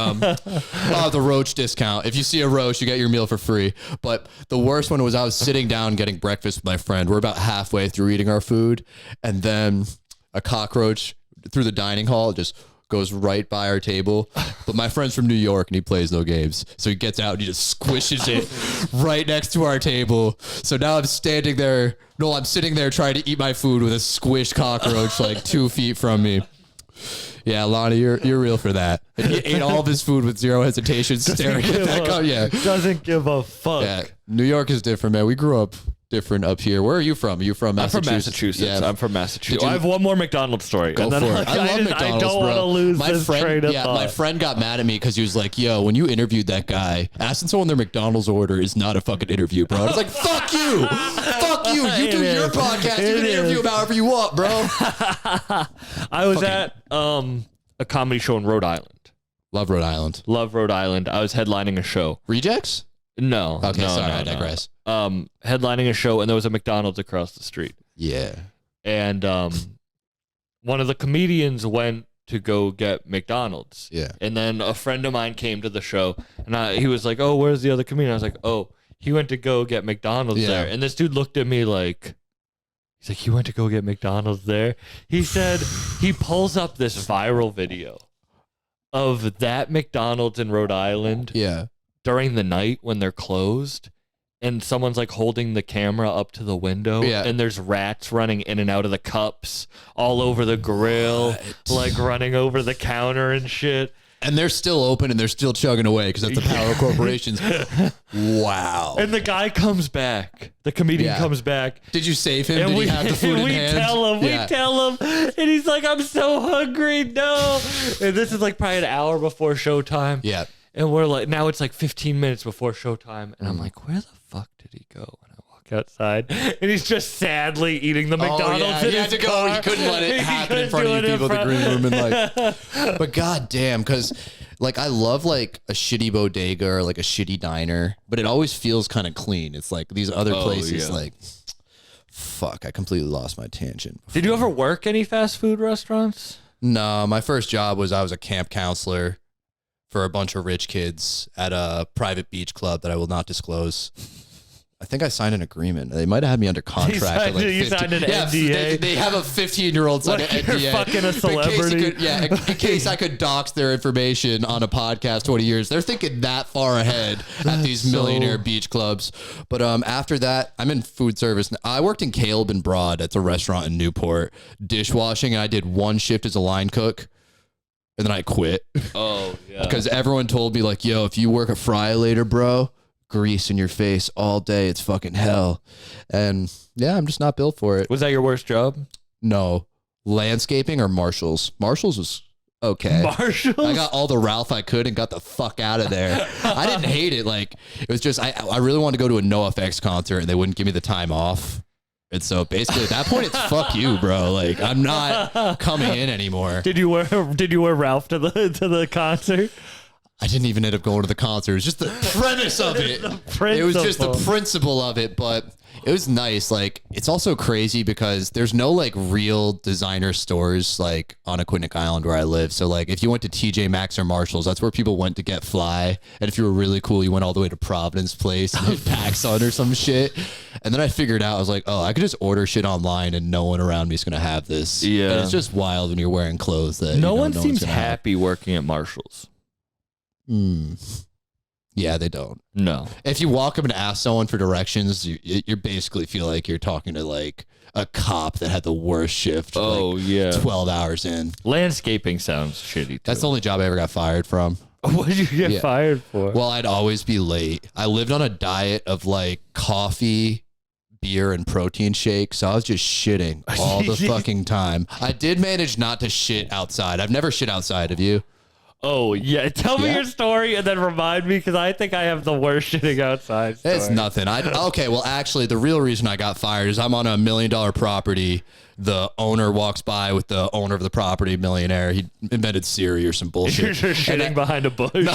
the roach discount. If you see a roach, you get your meal for free. But the worst one was I was sitting down getting breakfast with my friend. We're about halfway through eating our food, and then a cockroach through the dining hall just goes right by our table. But my friend's from New York and he plays no games. So he gets out and he just squishes it right next to our table. So now I'm standing there. No, I'm sitting there trying to eat my food with a squished cockroach like 2 feet from me. Yeah, Lonnie, you're real for that. And he ate all of his food with zero hesitation, staring at that cup. Yeah. Doesn't give a fuck. Yeah. New York is different, man. We grew up different up here. Where are you from? Are you from I'm from Massachusetts? Massachusetts. Yeah. I'm from Massachusetts. Did you- I have one more McDonald's story. Go and then for it. I love McDonald's, I don't bro. want to lose this train of thought. My friend got mad at me because he was like, yo, when you interviewed that guy, asking someone their McDonald's order is not a fucking interview, bro. I was like, fuck you. Fuck you. You do your podcast. You can interview about however you want, bro. I was at a comedy show in Rhode Island. Love Rhode Island. Love Rhode Island. I was headlining a show. Rejects? No. Okay, no, sorry, no, I no. digress. Headlining a show, and there was a McDonald's across the street. Yeah. And one of the comedians went to go get McDonald's. Yeah. And then a friend of mine came to the show, and he was like, oh, where's the other comedian? I was like, oh, he went to go get McDonald's Yeah. there. And this dude looked at me like, he's like, you went to go get McDonald's there? He said he pulls up this viral video of that McDonald's in Rhode Island Yeah. during the night when they're closed, and someone's like holding the camera up to the window, Yeah. and there's rats running in and out of the cups all over the grill, like running over the counter and shit. And they're still open and they're still chugging away because that's the power of corporations. Wow. And the guy comes back. The comedian Yeah. comes back. Did you save him? And Did we, he have the food in we hand? tell him, Yeah. we tell him, and he's like, I'm so hungry, no. And this is like probably an hour before showtime. Yeah. And we're like, now it's like 15 minutes before showtime. And I'm like, where the fuck did he go? And I walk outside, and he's just sadly eating the McDonald's yeah. in He had his to go. car. He couldn't let it He happen in couldn't front do of it you in people in the front- green room. And like, but goddamn, because like I love like a shitty bodega or like a shitty diner, but it always feels kind of clean. It's like these other places, yeah. like, fuck, I completely lost my tangent. Did you ever work any fast food restaurants? No, my first job was I was a camp counselor for a bunch of rich kids at a private beach club that I will not disclose. I think I signed an agreement. They might have had me under contract. at like you 15 signed an yeah, NDA? They have a 15-year-old sign an Like you're NDA. fucking a But in case you celebrity. could- yeah, in case I could dox their information on a podcast 20 years. They're thinking that far ahead at these millionaire beach clubs. But after that, I'm in food service. I worked in Caleb and Broad. That's a restaurant in Newport, dishwashing, and I did one shift as a line cook. And then I quit Oh, yeah. because everyone told me like, yo, if you work a fry later, bro, grease in your face all day. It's fucking hell. And yeah, I'm just not built for it. Was that your worst job? No. Landscaping or Marshalls? Marshalls was okay. Marshalls? I got all the Ralph I could and got the fuck out of there. I didn't hate it. Like, it was just, I really wanted to go to a NoFX concert and they wouldn't give me the time off. And so basically at that point, it's fuck you, bro. Like, I'm not coming in anymore. Did you wear Ralph to the concert? I didn't even end up going to the concert. It was just the premise of it. It was just the principle of it, but it was nice. Like, it's also crazy because there's no like real designer stores like on Aquidneck Island where I live. So like if you went to TJ Maxx or Marshalls, that's where people went to get fly. And if you were really cool, you went all the way to Providence Place and hit PacSun or some shit. And then I figured out, I was like, oh, I could just order shit online and no one around me is going to have this. Yeah. And it's just wild when you're wearing clothes that no one seems happy working at Marshalls. Yeah, they don't. No. If you walk up and ask someone for directions, you basically feel like you're talking to like a cop that had the worst shift. Oh, like yeah. 12 hours in. Landscaping sounds shitty, too. That's the only job I ever got fired from. What did you get fired for? Well, I'd always be late. I lived on a diet of like coffee, beer, and protein shakes. So I was just shitting all the fucking time. I did manage not to shit outside. I've never shit outside. Have you? Oh, yeah. Tell me your story and then remind me, because I think I have the worst shitting outside story. It's nothing. Okay, well, actually, the real reason I got fired is I'm on $1 million property. The owner walks by with the owner of the property, millionaire. He invented Siri or some bullshit. You're shitting behind a bush. No,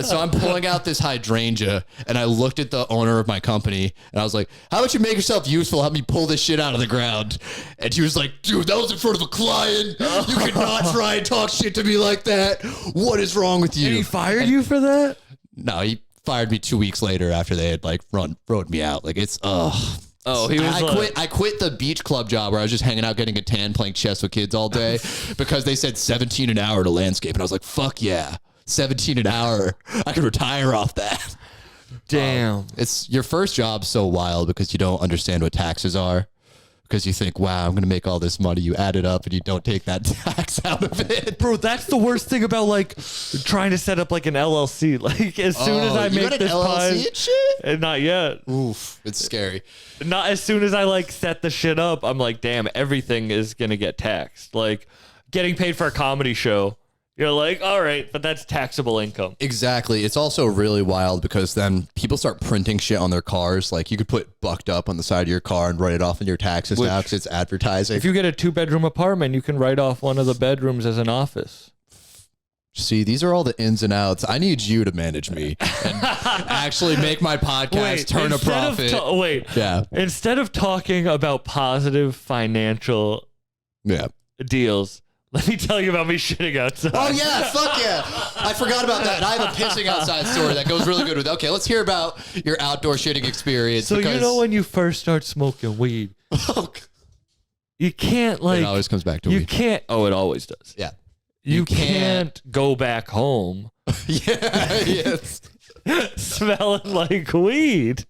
so I'm pulling out this hydrangea, and I looked at the owner of my company, and I was like, how about you make yourself useful? Help me pull this shit out of the ground. And she was like, dude, that was in front of a client. You cannot try and talk shit to me like that. What is wrong with you? And he fired you for that? No, he fired me 2 weeks later after they had like rode me out. Like, it's, Oh, he was I quit the beach club job where I was just hanging out getting a tan playing chess with kids all day because they said 17 an hour to landscape. And I was like, fuck yeah, 17 an hour. I could retire off that. Damn. It's your first job so wild because you don't understand what taxes are. Because you think, wow, I'm going to make all this money. You add it up and you don't take that tax out of it. Bro, that's the worst thing about like trying to set up like an LLC. Like as soon as I make this LLC and shit? and not yet. Oof, it's scary. Not as soon as I like set the shit up, I'm like, damn, everything is going to get taxed. Like getting paid for a comedy show. You're like, all right, but that's taxable income. Exactly. It's also really wild because then people start printing shit on their cars. Like you could put bucked up on the side of your car and write it off in your taxes now because it's advertising. If you get a 2-bedroom apartment, you can write off one of the bedrooms as an office. See, these are all the ins and outs. I need you to manage me and actually make my podcast turn a profit. Yeah. Instead of talking about positive financial deals, let me tell you about me shitting outside. Oh, yeah. Fuck yeah. I forgot about that. And I have a pissing outside story that goes really good with it. Okay, let's hear about your outdoor shitting experience. So, you know, when you first start smoking weed, you can't like... It always comes back to weed. You can't... Oh, it always does. Yeah. You can't go back home. Yes. Smelling like weed.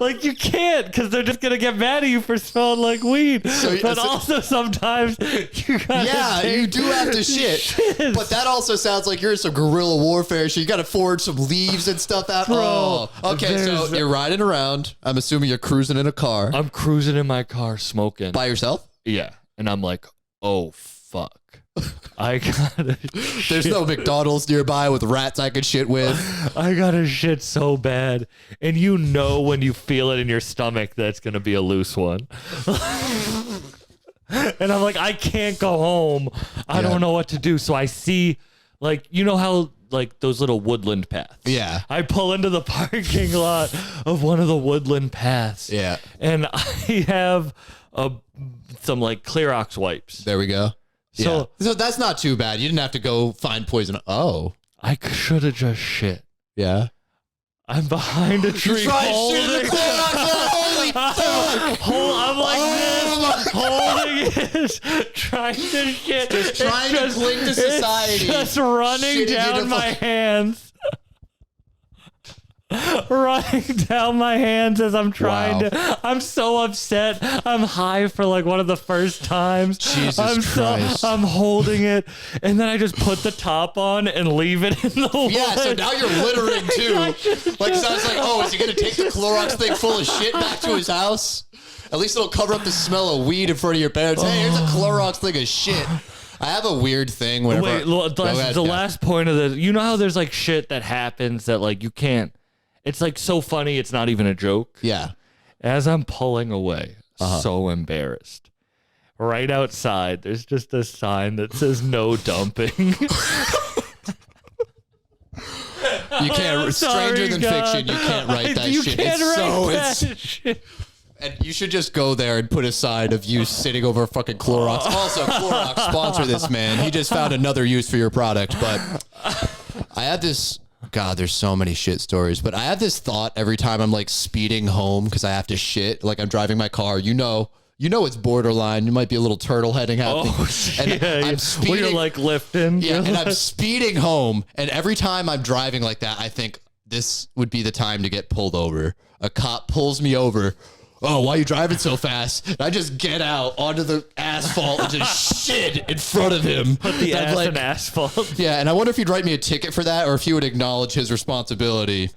Like you can't, because they're just gonna get mad at you for smelling like weed. But also sometimes you gotta you do have to shit. But that also sounds like you're in some guerrilla warfare. So you gotta forge some leaves and stuff out. Bro, okay, so you're riding around. I'm assuming you're cruising in a car. I'm cruising in my car smoking. By yourself? Yeah. And I'm like, oh fuck. I gotta There's no McDonald's nearby with rats I could shit with. I gotta shit so bad. And you know when you feel it in your stomach that's gonna be a loose one. And I'm like, I can't go home. I don't know what to do. So I see, like, you know how like those little woodland paths. Yeah. I pull into the parking lot of one of the woodland paths. Yeah. And I have some like Clorox wipes. There we go. So that's not too bad. You didn't have to go find poison. Oh. I should have just shit. Yeah. I'm behind a tree. You tried shit in the Clorox. Holy fuck. I'm like this, holding it, trying to shit. Just trying to cling to society. It's just running down my hands. Running down my hands as I'm trying to. I'm so upset. I'm high for like one of the first times. Jesus Christ. I'm holding it, and then I just put the top on and leave it in the wood. Yeah, so now you're littering too. Like, so I was like, oh, is he gonna take the Clorox thing full of shit back to his house? At least it'll cover up the smell of weed in front of your parents. Hey, here's a Clorox thing of shit. I have a weird thing whenever. Wait, the last point of this. You know how there's like shit that happens that like you can't. It's like so funny, it's not even a joke. Yeah. As I'm pulling away, so embarrassed. Right outside, there's just a sign that says no dumping. You can't. Stranger than fiction. You can't write that shit. Shit. And you should just go there and put a sign of you sitting over fucking Clorox. Also, Clorox, sponsor this man. He just found another use for your product. But I had this. God, there's so many shit stories. But I have this thought every time I'm like speeding home because I have to shit. Like I'm driving my car. You know it's borderline. You might be a little turtle heading happening. And I'm speeding. Where you're like lifting. Yeah, and I'm speeding home. And every time I'm driving like that, I think this would be the time to get pulled over. A cop pulls me over. Oh, why are you driving so fast? And I just get out onto the asphalt and just shit in front of him. Put the ass in asphalt. Yeah, and I wonder if he'd write me a ticket for that or if he would acknowledge his responsibility.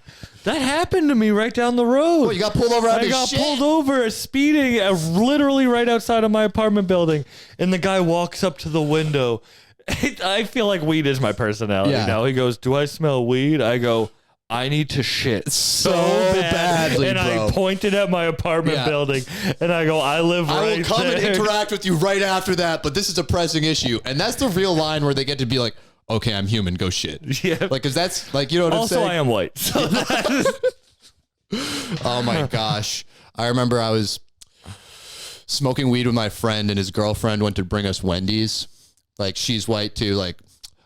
That happened to me right down the road. Well, you got pulled over. I got pulled over speeding literally right outside of my apartment building, and the guy walks up to the window. I feel like weed is my personality now. He goes, "Do I smell weed?" I go, "I need to shit so badly, and bro." I pointed at my apartment building, and I go, "I live right there." I will come and interact with you right after that, but this is a pressing issue, and that's the real line where they get to be like, "Okay, I'm human. Go shit." Yeah, like because that's like you know what I'm saying. Also, I am white. So oh my gosh, I remember I was smoking weed with my friend, and his girlfriend went to bring us Wendy's. Like she's white too, like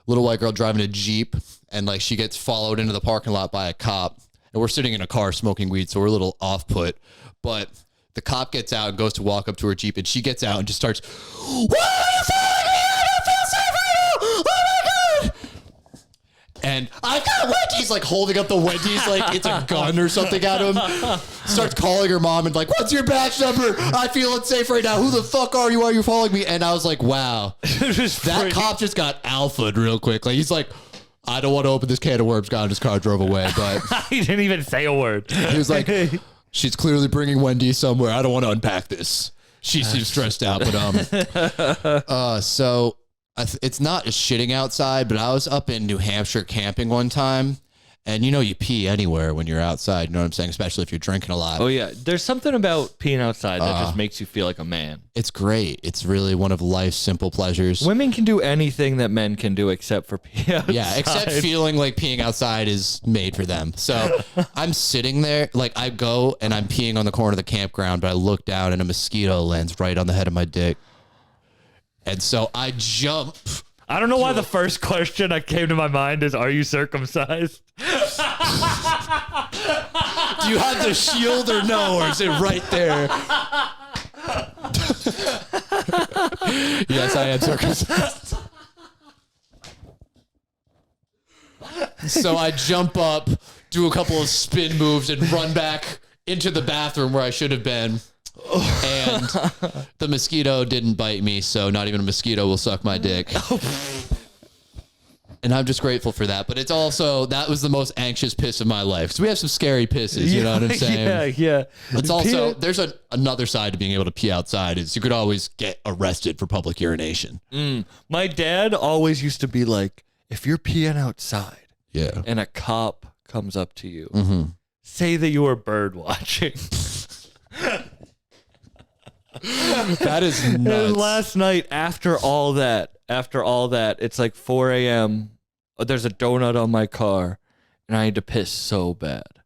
little white girl driving a Jeep. And like she gets followed into the parking lot by a cop, and we're sitting in a car smoking weed, so we're a little off put. But the cop gets out and goes to walk up to her Jeep, and she gets out and just starts, "Why are you following me? I don't feel safe right now. Oh my god!" And I've got Wendy's, like holding up the Wendy's like it's a gun or something at him. Starts calling her mom and like, "What's your badge number? I feel unsafe right now. Who the fuck are you? Why are you following me?" And I was like, wow, that cop just got alphaed real quick. Like he's like, "I don't want to open this can of worms." Got in his car, drove away. But he didn't even say a word. He was like, "She's clearly bringing Wendy somewhere. I don't want to unpack this." She seems stressed out. But so it's not shitting outside, but I was up in New Hampshire camping one time. And you pee anywhere when you're outside. You know what I'm saying? Especially if you're drinking a lot. Oh, yeah. There's something about peeing outside that just makes you feel like a man. It's great. It's really one of life's simple pleasures. Women can do anything that men can do except for pee outside. Yeah, except feeling like peeing outside is made for them. So I'm sitting there, like I go and I'm peeing on the corner of the campground, but I look down and a mosquito lands right on the head of my dick. And so I jump. I don't know why the first question that came to my mind is, "Are you circumcised?" Do you have the shield or no? Or is it right there? Yes, I am circumcised. So I jump up, do a couple of spin moves, and run back into the bathroom where I should have been. And the mosquito didn't bite me, so not even a mosquito will suck my dick. And I'm just grateful for that. But it's also, that was the most anxious piss of my life. So we have some scary pisses, you know what I'm saying? Yeah. It's also, there's another side to being able to pee outside is you could always get arrested for public urination. My dad always used to be like, if you're peeing outside and a cop comes up to you, say that you were bird watching. That is nuts. And last night, after all that, it's like 4 a.m. There's a donut on my car, and I need to piss so bad.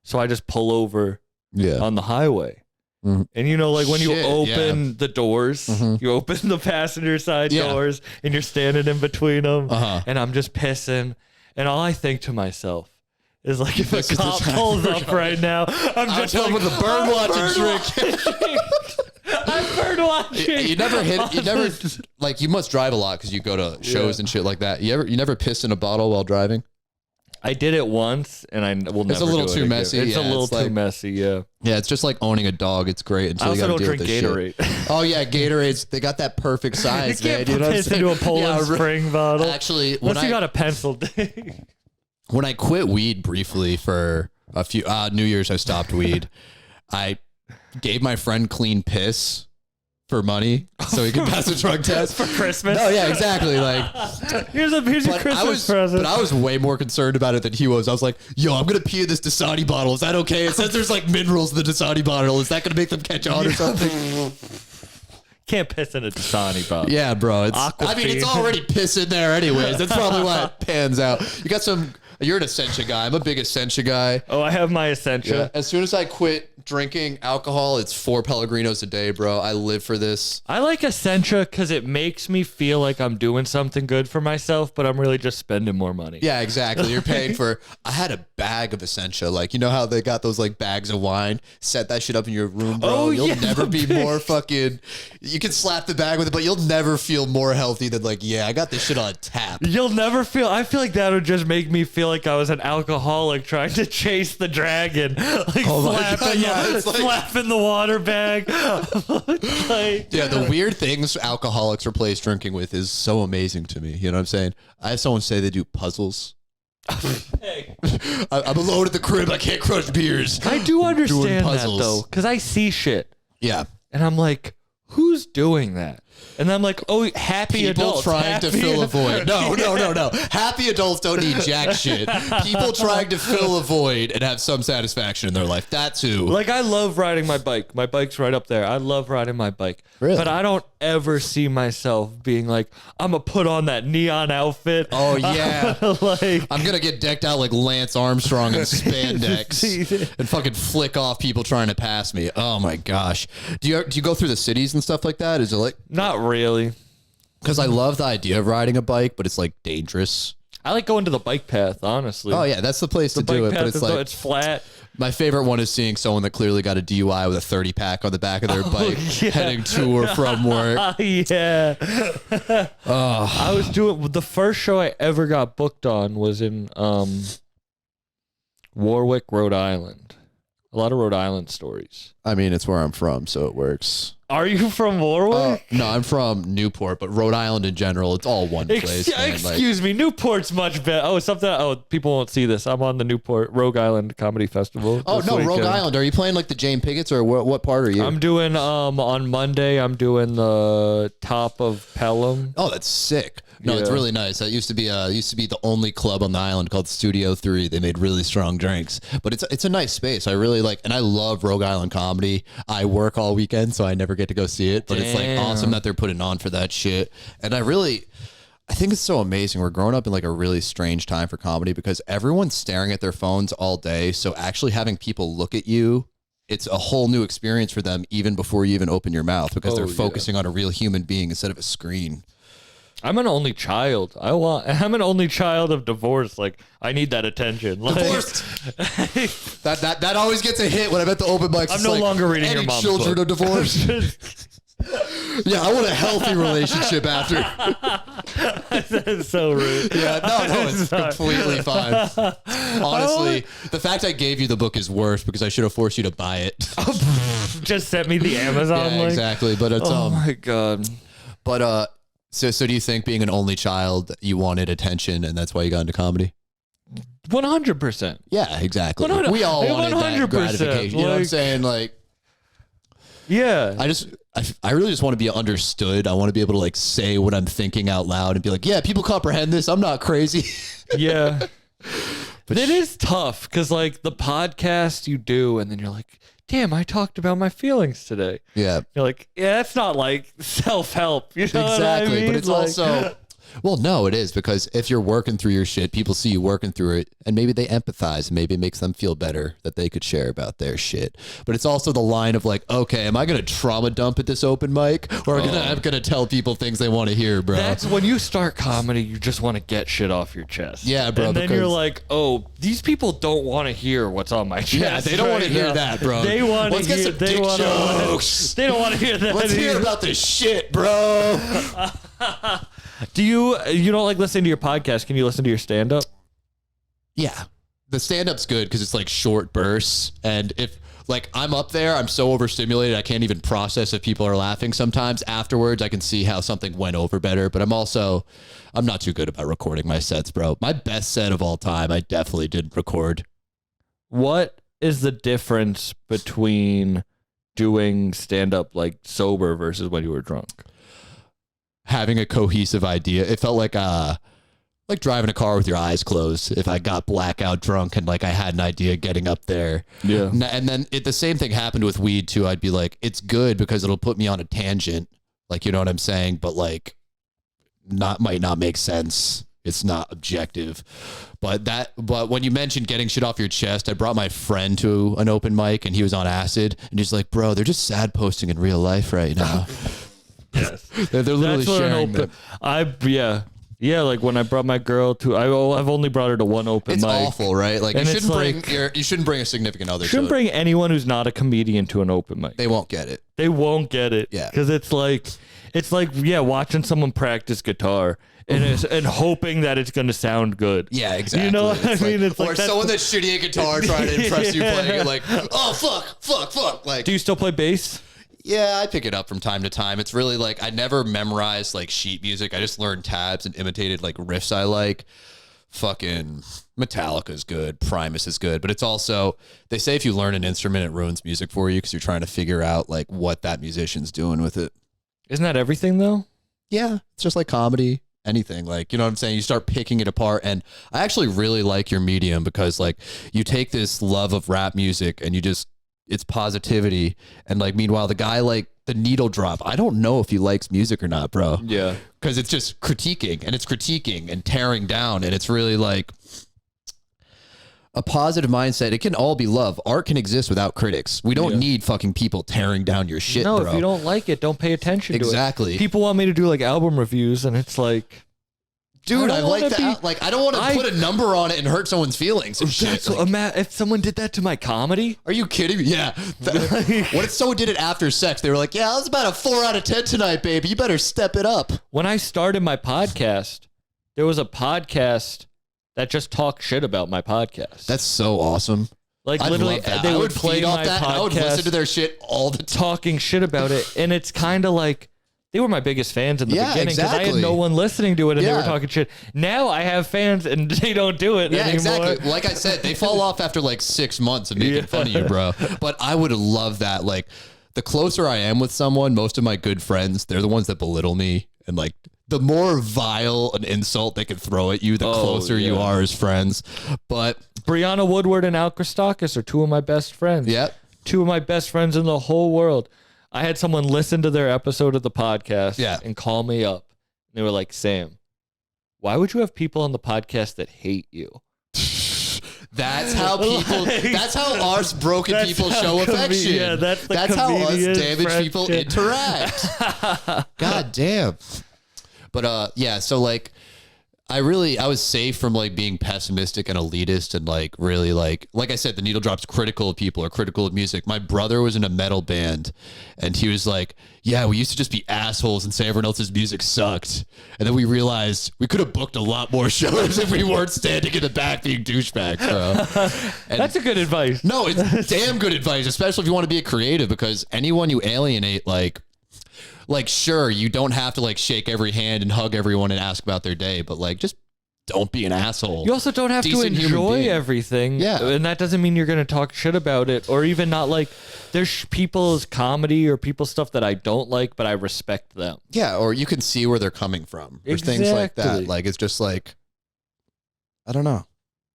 So I just pull over on the highway. And like when you open the doors, you open the passenger side doors, and you're standing in between them, and I'm just pissing. And all I think to myself is like, if a cop pulls up right now, I'm just like, with a bird watching trick. I'm bird watching. You never like, you must drive a lot because you go to shows and shit like that. You never piss in a bottle while driving? I did it once, and I will never. It's a little do too it messy. It's a little too messy. Yeah. Yeah, it's just like owning a dog. It's great until I also you don't gotta deal drink with this Gatorade. shit. Oh yeah, Gatorades. They got that perfect size. You can't man. put piss into a Poland Spring bottle. Actually, unless you got a pencil day. When I quit weed briefly for a few New Year's, I stopped weed. I gave my friend clean piss for money so he can pass a drug test for Christmas. No, yeah, exactly. Like, here's your Christmas present. But I was way more concerned about it than he was. I was like, yo, I'm gonna pee in this Dasani bottle. Is that okay? It says there's like minerals in the Dasani bottle. Is that gonna make them catch on or something? Can't piss in a Dasani bottle. Yeah, bro. I mean, it's already piss in there anyways. That's probably why it pans out. You got some. You're an Essentia guy. I'm a big Essentia guy. Oh, I have my Essentia. Yeah. As soon as I quit drinking alcohol, it's 4 Pellegrinos a day, bro. I live for this. I like Essentia because it makes me feel like I'm doing something good for myself, but I'm really just spending more money. Yeah, exactly. You're paying for. I had a bag of Essentia. Like, you know how they got those like bags of wine? Set that shit up in your room, bro. Oh, You'll yeah, never be more fucking. You can slap the bag with it, but you'll never feel more healthy than like, yeah, I got this shit on tap. You'll never feel. I feel like that would just make me feel like I was an alcoholic trying to chase the dragon, like slapping the water bag. Like, yeah, the weird things alcoholics replace drinking with is so amazing to me. You know what I'm saying? I have someone say they do puzzles. Hey. I'm alone at the crib. I can't crush beers. I do understand that though, because I see shit. Yeah, and I'm like, who's doing that? And I'm like, oh, happy people adults. trying to fill a void. No. Happy adults don't need jack shit. People trying to fill a void and have some satisfaction in their life. That's who. Like, I love riding my bike. My bike's right up there. I love riding my bike. Really? But I don't ever see myself being like, I'm going to put on that neon outfit. Oh, yeah. Like, I'm going to get decked out like Lance Armstrong in spandex and fucking flick off people trying to pass me. Oh, my gosh. Do you go through the cities and stuff like that? Is it like... Not really. Because I love the idea of riding a bike, but it's like dangerous. I like going to the bike path, honestly. Oh, yeah. That's the place to do it. But it's like... It's flat. My favorite one is seeing someone that clearly got a DUI with a 30 pack on the back of their bike heading to or from work. Yeah. I was doing the first show I ever got booked on was in Warwick, Rhode Island. A lot of Rhode Island stories. I mean, it's where I'm from, so it works. Are you from Warwick? No, I'm from Newport, but Rhode Island in general, it's all one place. Excuse me, Newport's much better. Oh, people won't see this. I'm on the Newport Rogue Island Comedy Festival. Oh, no, Rogue Island. Are you playing like the Jane Pigotts or what part are you? I'm doing, on Monday, I'm doing the top of Pelham. Oh, that's sick. No, it's really nice. That used to be the only club on the island called Studio 3. They made really strong drinks, but it's a nice space. I really like, and I love Rogue Island comedy. I work all weekend, so I never get to go see it, but it's like awesome that they're putting on for that shit. And I think it's so amazing. We're growing up in like a really strange time for comedy because everyone's staring at their phones all day. So actually having people look at you, it's a whole new experience for them even before you even open your mouth because they're focusing on a real human being instead of a screen. I'm an only child. I'm an only child of divorce. Like, I need that attention. Like, divorced. that always gets a hit when I'm at the open mics. I'm no longer reading your mom's children book. of divorce. Yeah, I want a healthy relationship after. That is so rude. Yeah, no, it's completely fine. Honestly, the fact I gave you the book is worse because I should have forced you to buy it. Just sent me the Amazon link. Exactly. But it's oh my god. But So do you think being an only child, you wanted attention and that's why you got into comedy? 100%. Yeah, exactly. We all wanted 100%, that gratification. You know what I'm saying? Like, yeah. I really just want to be understood. I want to be able to like say what I'm thinking out loud and be like, yeah, people comprehend this. I'm not crazy. Yeah. But it is tough because like the podcast you do and then you're like, damn, I talked about my feelings today. Yeah. You're like, yeah, that's not like self-help. You know exactly. what I mean? But it's like, also, well, no, it is because if you're working through your shit, people see you working through it and maybe they empathize. Maybe it makes them feel better that they could share about their shit. But it's also the line of like, okay, am I going to trauma dump at this open mic or I'm going to tell people things they want to hear, bro? That's when you start comedy, you just want to get shit off your chest. Yeah, bro. And then you're like, oh, these people don't want to hear what's on my chest. Yeah, they don't want to hear that, bro. They want to Let's hear get some dick jokes. They don't want to hear that. Let's hear about this shit, bro. Do you don't like listening to your podcast? Can you listen to your stand-up? Yeah. The stand-up's good because it's like short bursts. And if like I'm up there, I'm so overstimulated, I can't even process if people are laughing sometimes. Afterwards, I can see how something went over better. But I'm not too good about recording my sets, bro. My best set of all time, I definitely didn't record. What is the difference between doing stand-up like sober versus when you were drunk? Having a cohesive idea. It felt like driving a car with your eyes closed. If I got blackout drunk and like I had an idea getting up there. Yeah. And then the same thing happened with weed too. I'd be like, it's good because it'll put me on a tangent. Like, you know what I'm saying? But like might not make sense. It's not objective. But when you mentioned getting shit off your chest, I brought my friend to an open mic and he was on acid and he's like, bro, they're just sad posting in real life right now. Yes. they're literally sharing them. Yeah, like when I brought my girl to, I've only brought her to one open It's mic. awful, right? Like And you shouldn't bring a significant other. Shouldn't bring anyone who's not a comedian to an open mic. They won't get it. They won't get it. Yeah, because it's like watching someone practice guitar and hoping that it's going to sound good. Yeah, exactly. You know what I mean? It's or like someone that's shitty at guitar trying to impress you playing it like, oh fuck. Like, do you still play bass? Yeah, I pick it up from time to time. It's really like I never memorized like sheet music. I just learned tabs and imitated like riffs I like. Fucking Metallica's good. Primus is good. But it's also, they say if you learn an instrument, it ruins music for you because you're trying to figure out like what that musician's doing with it. Isn't that everything though? Yeah, it's just like comedy. Anything, like, you know what I'm saying? You start picking it apart. And I actually really like your medium because like you take this love of rap music and it's positivity. And like, meanwhile, the guy like the needle drop, I don't know if he likes music or not, bro. Yeah. Because it's just critiquing and tearing down. And it's really like a positive mindset. It can all be love. Art can exist without critics. We don't need fucking people tearing down your shit, no, bro. if you don't like it, don't pay attention to it. Exactly. People want me to do like album reviews and it's like, dude, I like that. Like, I don't want to put a number on it and hurt someone's feelings and shit. Like, if someone did that to my comedy. Are you kidding me? Yeah. What if someone did it after sex? They were like, yeah, that was about a 4 out of 10 tonight, baby. You better step it up. When I started my podcast, there was a podcast that just talked shit about my podcast. That's so awesome. Like, I'd literally, love that. they I would play feed off my that podcast. and I would listen to their shit all the time. Talking shit about it. And it's kind of like, they were my biggest fans in the beginning because I had no one listening to it and they were talking shit. Now I have fans and they don't do it anymore. Exactly. Like I said, they fall off after like 6 months of making fun of you, bro. But I would love that. Like, the closer I am with someone, most of my good friends, they're the ones that belittle me. And like, the more vile an insult they can throw at you, the closer you are as friends. But Brianna Woodward and Al Christakis are two of my best friends. Yep. Two of my best friends in the whole world. I had someone listen to their episode of the podcast and call me up. They were like, Sam, why would you have people on the podcast that hate you? That's how people, that's how us broken people show affection. Yeah, that's how us damaged people interact. God damn. But yeah, so like, I was safe from like being pessimistic and elitist and like really like I said, the needle drop's critical of people or critical of music. My brother was in a metal band and he was like, yeah, we used to just be assholes and say everyone else's music sucked. And then we realized we could have booked a lot more shows if we weren't standing in the back being douchebags, bro. That's a good advice. No, it's damn good advice, especially if you want to be a creative, because anyone you alienate, like, sure, you don't have to like shake every hand and hug everyone and ask about their day, but like, just don't be an asshole. You also don't have to enjoy everything. Yeah. And that doesn't mean you're going to talk shit about it or even not like, there's people's comedy or people's stuff that I don't like, but I respect them. Yeah. Or you can see where they're coming from. There's things like that. Like, it's just like, I don't know.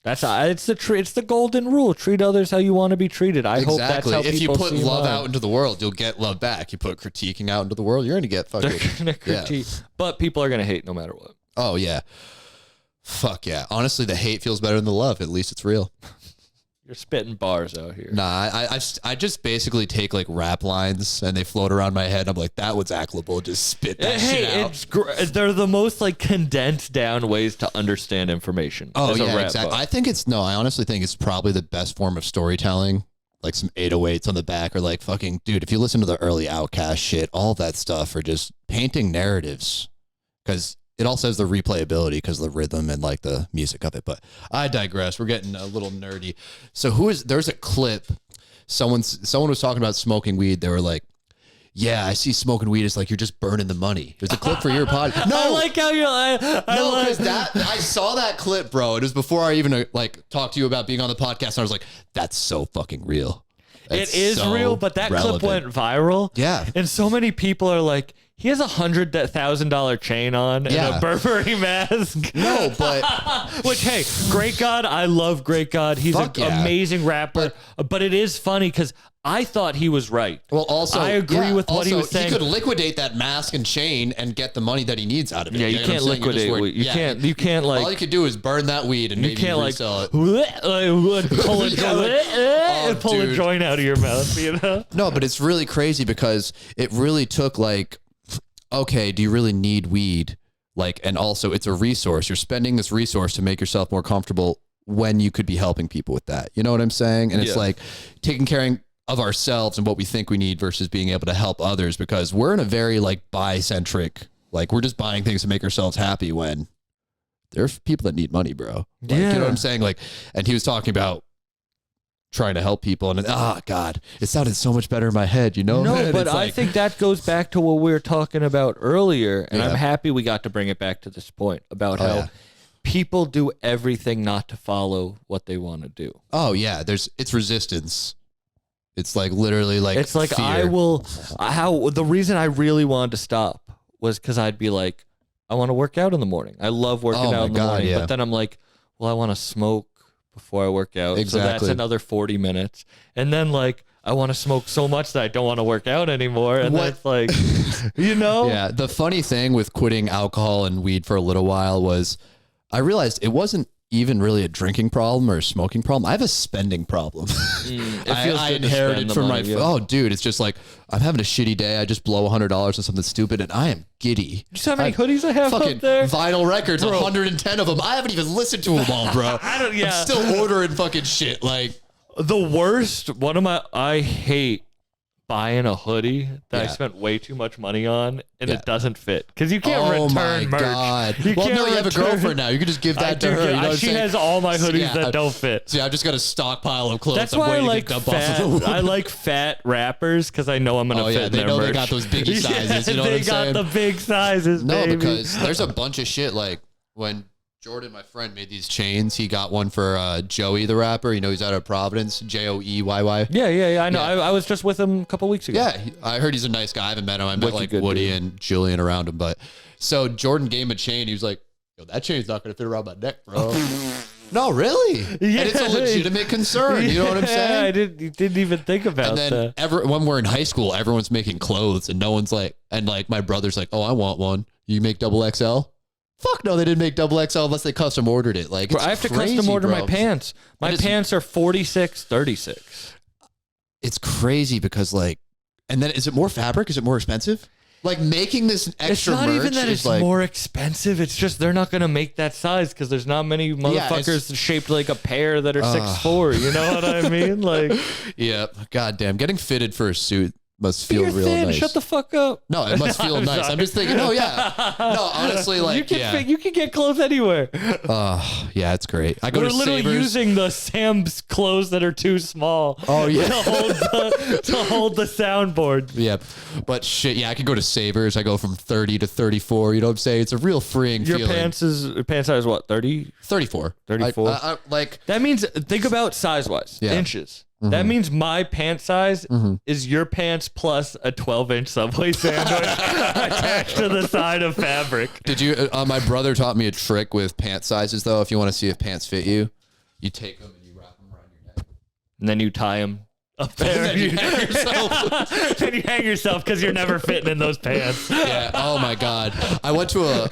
It's the golden rule. Treat others how you want to be treated. I hope that's how if you people put see love mine. out into the world, you'll get love back. You put critiquing out into the world, you're going to get fucking... They're going to critique. But people are going to hate no matter what. Oh, yeah. Fuck yeah. Honestly, the hate feels better than the love. At least it's real. You're spitting bars out here. Nah, I just basically take like rap lines and they float around my head. I'm like, that was applicable. Just spit that shit out. They're the most like condensed down ways to understand information. Oh yeah, exactly. I honestly think it's probably the best form of storytelling. Like some 808s on the back, or like fucking, dude, if you listen to the early Outkast shit, all that stuff, or just painting narratives, because it also has the replayability because of the rhythm and like the music of it. But I digress. We're getting a little nerdy. So there's a clip. Someone was talking about smoking weed. They were like, yeah, I see smoking weed is like, you're just burning the money. There's a clip for your pod. No, I like how you're like, no, because I saw that clip, bro. It was before I even like talked to you about being on the podcast. And I was like, that's so fucking real. It's it is so real, but that relevant. clip went viral. Yeah. And so many people are like, he has $100,000 chain on and Yeah. a Burberry mask. No, but Which, hey, Great God, I love Great God. He's an Fuck yeah. amazing rapper. But it is funny because I thought he was right. well, also I agree with what he was saying. He could liquidate that mask and chain and get the money that he needs out of it. Yeah, you know what can't I'm saying? liquidate weed. You can't like. All you could do is burn that weed and You maybe can't like resell it. pull a Yeah, like, pull a dude. joint out of your mouth, you know? No, but it's really crazy because it really took like, okay, do you really need weed? Like, and also it's a resource. You're spending this resource to make yourself more comfortable when you could be helping people with that. You know what I'm saying? And it's like taking care of ourselves and what we think we need versus being able to help others, because we're in a very like buy-centric, like we're just buying things to make ourselves happy when there's people that need money, bro. Like, you know what I'm saying? Like, and he was talking about trying to help people, and God, it sounded so much better in my head, you know? No, but It's I like, think that goes back to what we were talking about earlier, and Yeah. I'm happy we got to bring it back to this point about how yeah. people do everything not to follow what they want to do. Oh yeah, it's resistance. It's like literally like It's like fear. the reason I really wanted to stop was because I'd be like, I want to work out in the morning. I love working Oh out my in the God, morning, yeah. but then I'm like, well, I want to smoke before I work out. So that's Exactly. another 40 minutes. And then like, I want to smoke so much that I don't want to work out anymore. And then it's like, you know? Yeah, the funny thing with quitting alcohol and weed for a little while was I realized it wasn't even really a drinking problem or a smoking problem. I have a spending problem. It feels I good to inherited spend the from money, my yeah. dude, it's just like I'm having a shitty day. I just blow $100 on something stupid and I am giddy. You just have any hoodies I have Fucking up there? vinyl records, Bro. 110 of them. I haven't even listened to them all, bro. I'm still ordering fucking shit. Like The worst, I hate buying a hoodie that I spent way too much money on and it doesn't fit because you can't oh my return merch. God. You Well, can't no, you have a return- girlfriend now. You can just give that to her. You know what I'm she saying? has all my hoodies Yeah. that don't fit. See, I've just got a stockpile of clothes. That's I'm why I waiting to like dump off of the fat. I like fat rappers because I know I'm gonna Oh, fit yeah, in they their know they merch. got those biggie sizes, you know what they I'm got saying? the big sizes. No, baby. because there's a bunch of shit. Like when Jordan, my friend, made these chains, he got one for Joey, the rapper. You know, he's out of Providence, Joeyy. Yeah. I know. Yeah. I was just with him a couple weeks ago. Yeah, I heard he's a nice guy. I haven't met him. I met Wicked like good Woody dude. and Julian around him. But so Jordan gave him a chain. He was like, yo, that chain's not going to fit around my neck, bro. No, really? Yeah. And it's a legitimate concern. You know what I'm saying? I didn't even think about And then that. when we're in high school, everyone's making clothes and no one's like, and like my brother's like, oh, I want one. You make double XL? Fuck no, they didn't make double XL unless they custom ordered it. Like, Bro, it's I have to crazy, custom order bro. my pants. My It is- pants are 46-36. It's crazy because like, and then is it more fabric? Is it more expensive? Like making this extra It's not merch even that is it's like, more expensive. It's just they're not going to make that size because there's not many motherfuckers shaped like a pear that are 6'4". You know what I mean? Like, yeah, goddamn, getting fitted for a suit must feel you're real thin. nice. Shut the fuck up. No, it must feel I'm nice. sorry. I'm just thinking, oh yeah. No, honestly, like, you can get clothes anywhere. Yeah, it's great. I go We're to literally Savers. using the Sam's clothes that are too small. Oh, yeah. to hold the soundboard. Yeah, but shit, yeah, I could go to Savers. I go from 30 to 34. You know what I'm saying? It's a real freeing Your feeling. pants size what? 30? 34. 34. I, like, That means think about size wise, Yeah. inches. That means my pant size is your pants plus a 12-inch Subway sandwich attached to the side of fabric. did you? My brother taught me a trick with pant sizes, though. If you want to see if pants fit you, you take them and you wrap them around your neck. And then you tie them up there. And then you hang yourself. Then you hang yourself because you're never fitting in those pants. Yeah. Oh my God. I went to a.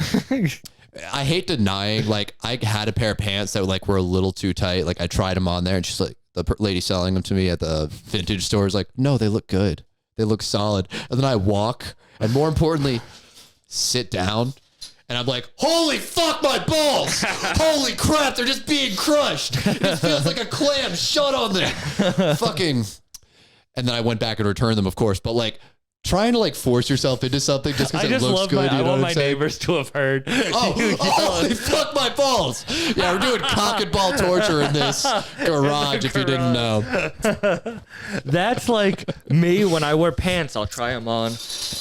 I hate denying. Like, I had a pair of pants that like were a little too tight. Like, I tried them on there, and she's like, the lady selling them to me at the vintage store is like, no, they look good. They look solid. And then I walk, and more importantly, sit down, and I'm like, holy fuck, my balls! Holy crap, they're just being crushed. It feels like a clam shut on there. Fucking. And then I went back and returned them, of course. But like, trying to like force yourself into something just because I it just looks love good. I You know want what my I'm saying? neighbors to have heard. Oh, holy fuck my balls. Yeah, we're doing cock and ball torture in this garage if you didn't know. That's like me when I wear pants. I'll try them on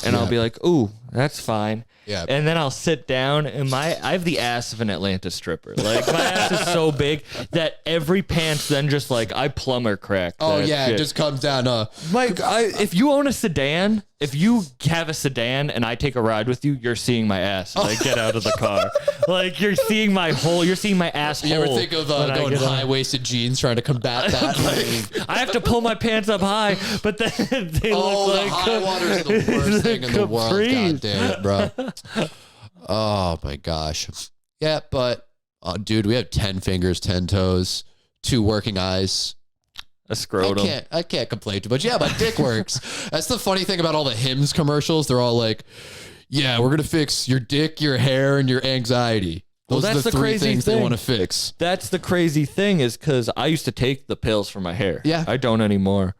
and I'll be like, ooh, That's fine. Yeah. And then I'll sit down and I have the ass of an Atlanta stripper. Like my ass is so big that every pants then just like I plumber crack. Oh yeah, shit. it just comes down. Like if you own a sedan, if you have a sedan and I take a ride with you, you're seeing my ass. Like get out of the car. Like you're seeing my asshole. You ever think of going high-waisted jeans trying to combat that? Like, I have to pull my pants up high, but then they look like the high waters are the worst thing in the world. God damn it, bro. Oh my gosh. Yeah, but dude, we have 10 fingers, 10 toes, 2 working eyes. A scrotum. I can't complain too much. Yeah, my dick works. That's the funny thing about all the Hims commercials. They're all like, yeah, we're going to fix your dick, your hair, and your anxiety. Those are the 3 things they want to fix. That's the crazy thing is because I used to take the pills for my hair. Yeah. I don't anymore.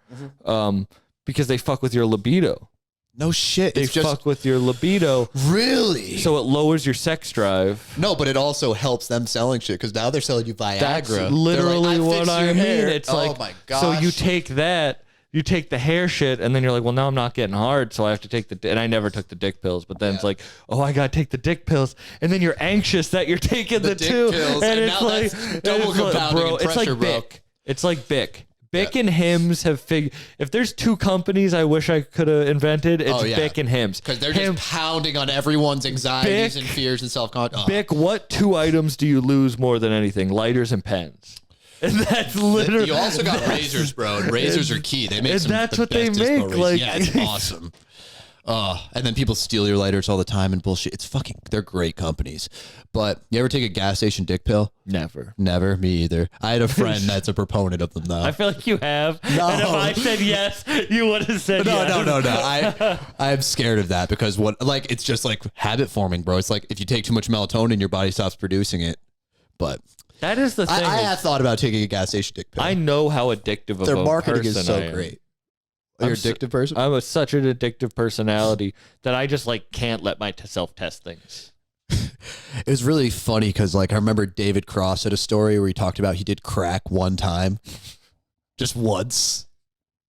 Because they fuck with your libido. No shit. They fuck with your libido. Really? So it lowers your sex drive. No, but it also helps them selling shit because now they're selling you Viagra. That's literally what I mean. It's oh like, my gosh. so you take that, you take the hair shit, and then you're like, well, now I'm not getting hard, so I have to take and I never took the dick pills, but then it's like, oh, I gotta take the dick pills, and then you're anxious that you're taking the dick 2 pills, and it's now like that's double compounding bro, pressure, it's like bro. Bic. It's like Bic. Bic and Hims have figured. If there's 2 companies I wish I could have invented, it's Bic and Hims. Because they're just pounding on everyone's anxieties and fears and self-confidence. Bic, what 2 items do you lose more than anything? Lighters and pens. And that's literally. You also got razors, bro. And razors are key. They make and some. That's what they make. Like, yeah, it's awesome. And then people steal your lighters all the time and bullshit. It's fucking. They're great companies. But you ever take a gas station dick pill? Never. Never. Me either. I had a friend that's a proponent of them though. I feel like you have. No. And if I said yes, you would have said yes. No. I'm scared of that because it's just like habit forming, bro. It's like if you take too much melatonin, your body stops producing it. But that is the thing. I have thought about taking a gas station dick pill. I know how addictive of their a marketing person is so I am. great. You're an addictive person? I'm such an addictive personality that I just like can't let myself test things. It was really funny because like I remember David Cross had a story where he talked about he did crack one time, just once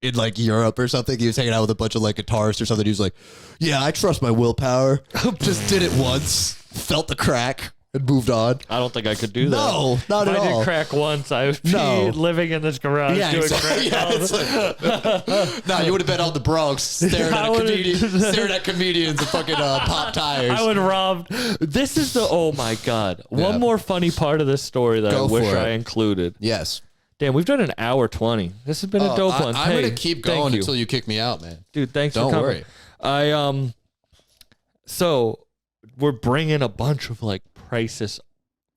in like Europe or something. He was hanging out with a bunch of like guitarists or something. He was like, "Yeah, I trust my willpower." Just did it once, felt the crack, and moved on. I don't think I could do that. No, not at all. I did crack once. I was living in this garage doing exactly. crack. No, you would have been on the Bronx staring at comedians and fucking pop tires. I would rob. This is the, oh my God. One more funny part of this story that I wish I included. Yes. Damn, we've done an hour 20. This has been a dope one. I'm going to keep going until you kick me out, man. Dude, thanks for coming. Don't worry. So we're bringing a bunch of like priceless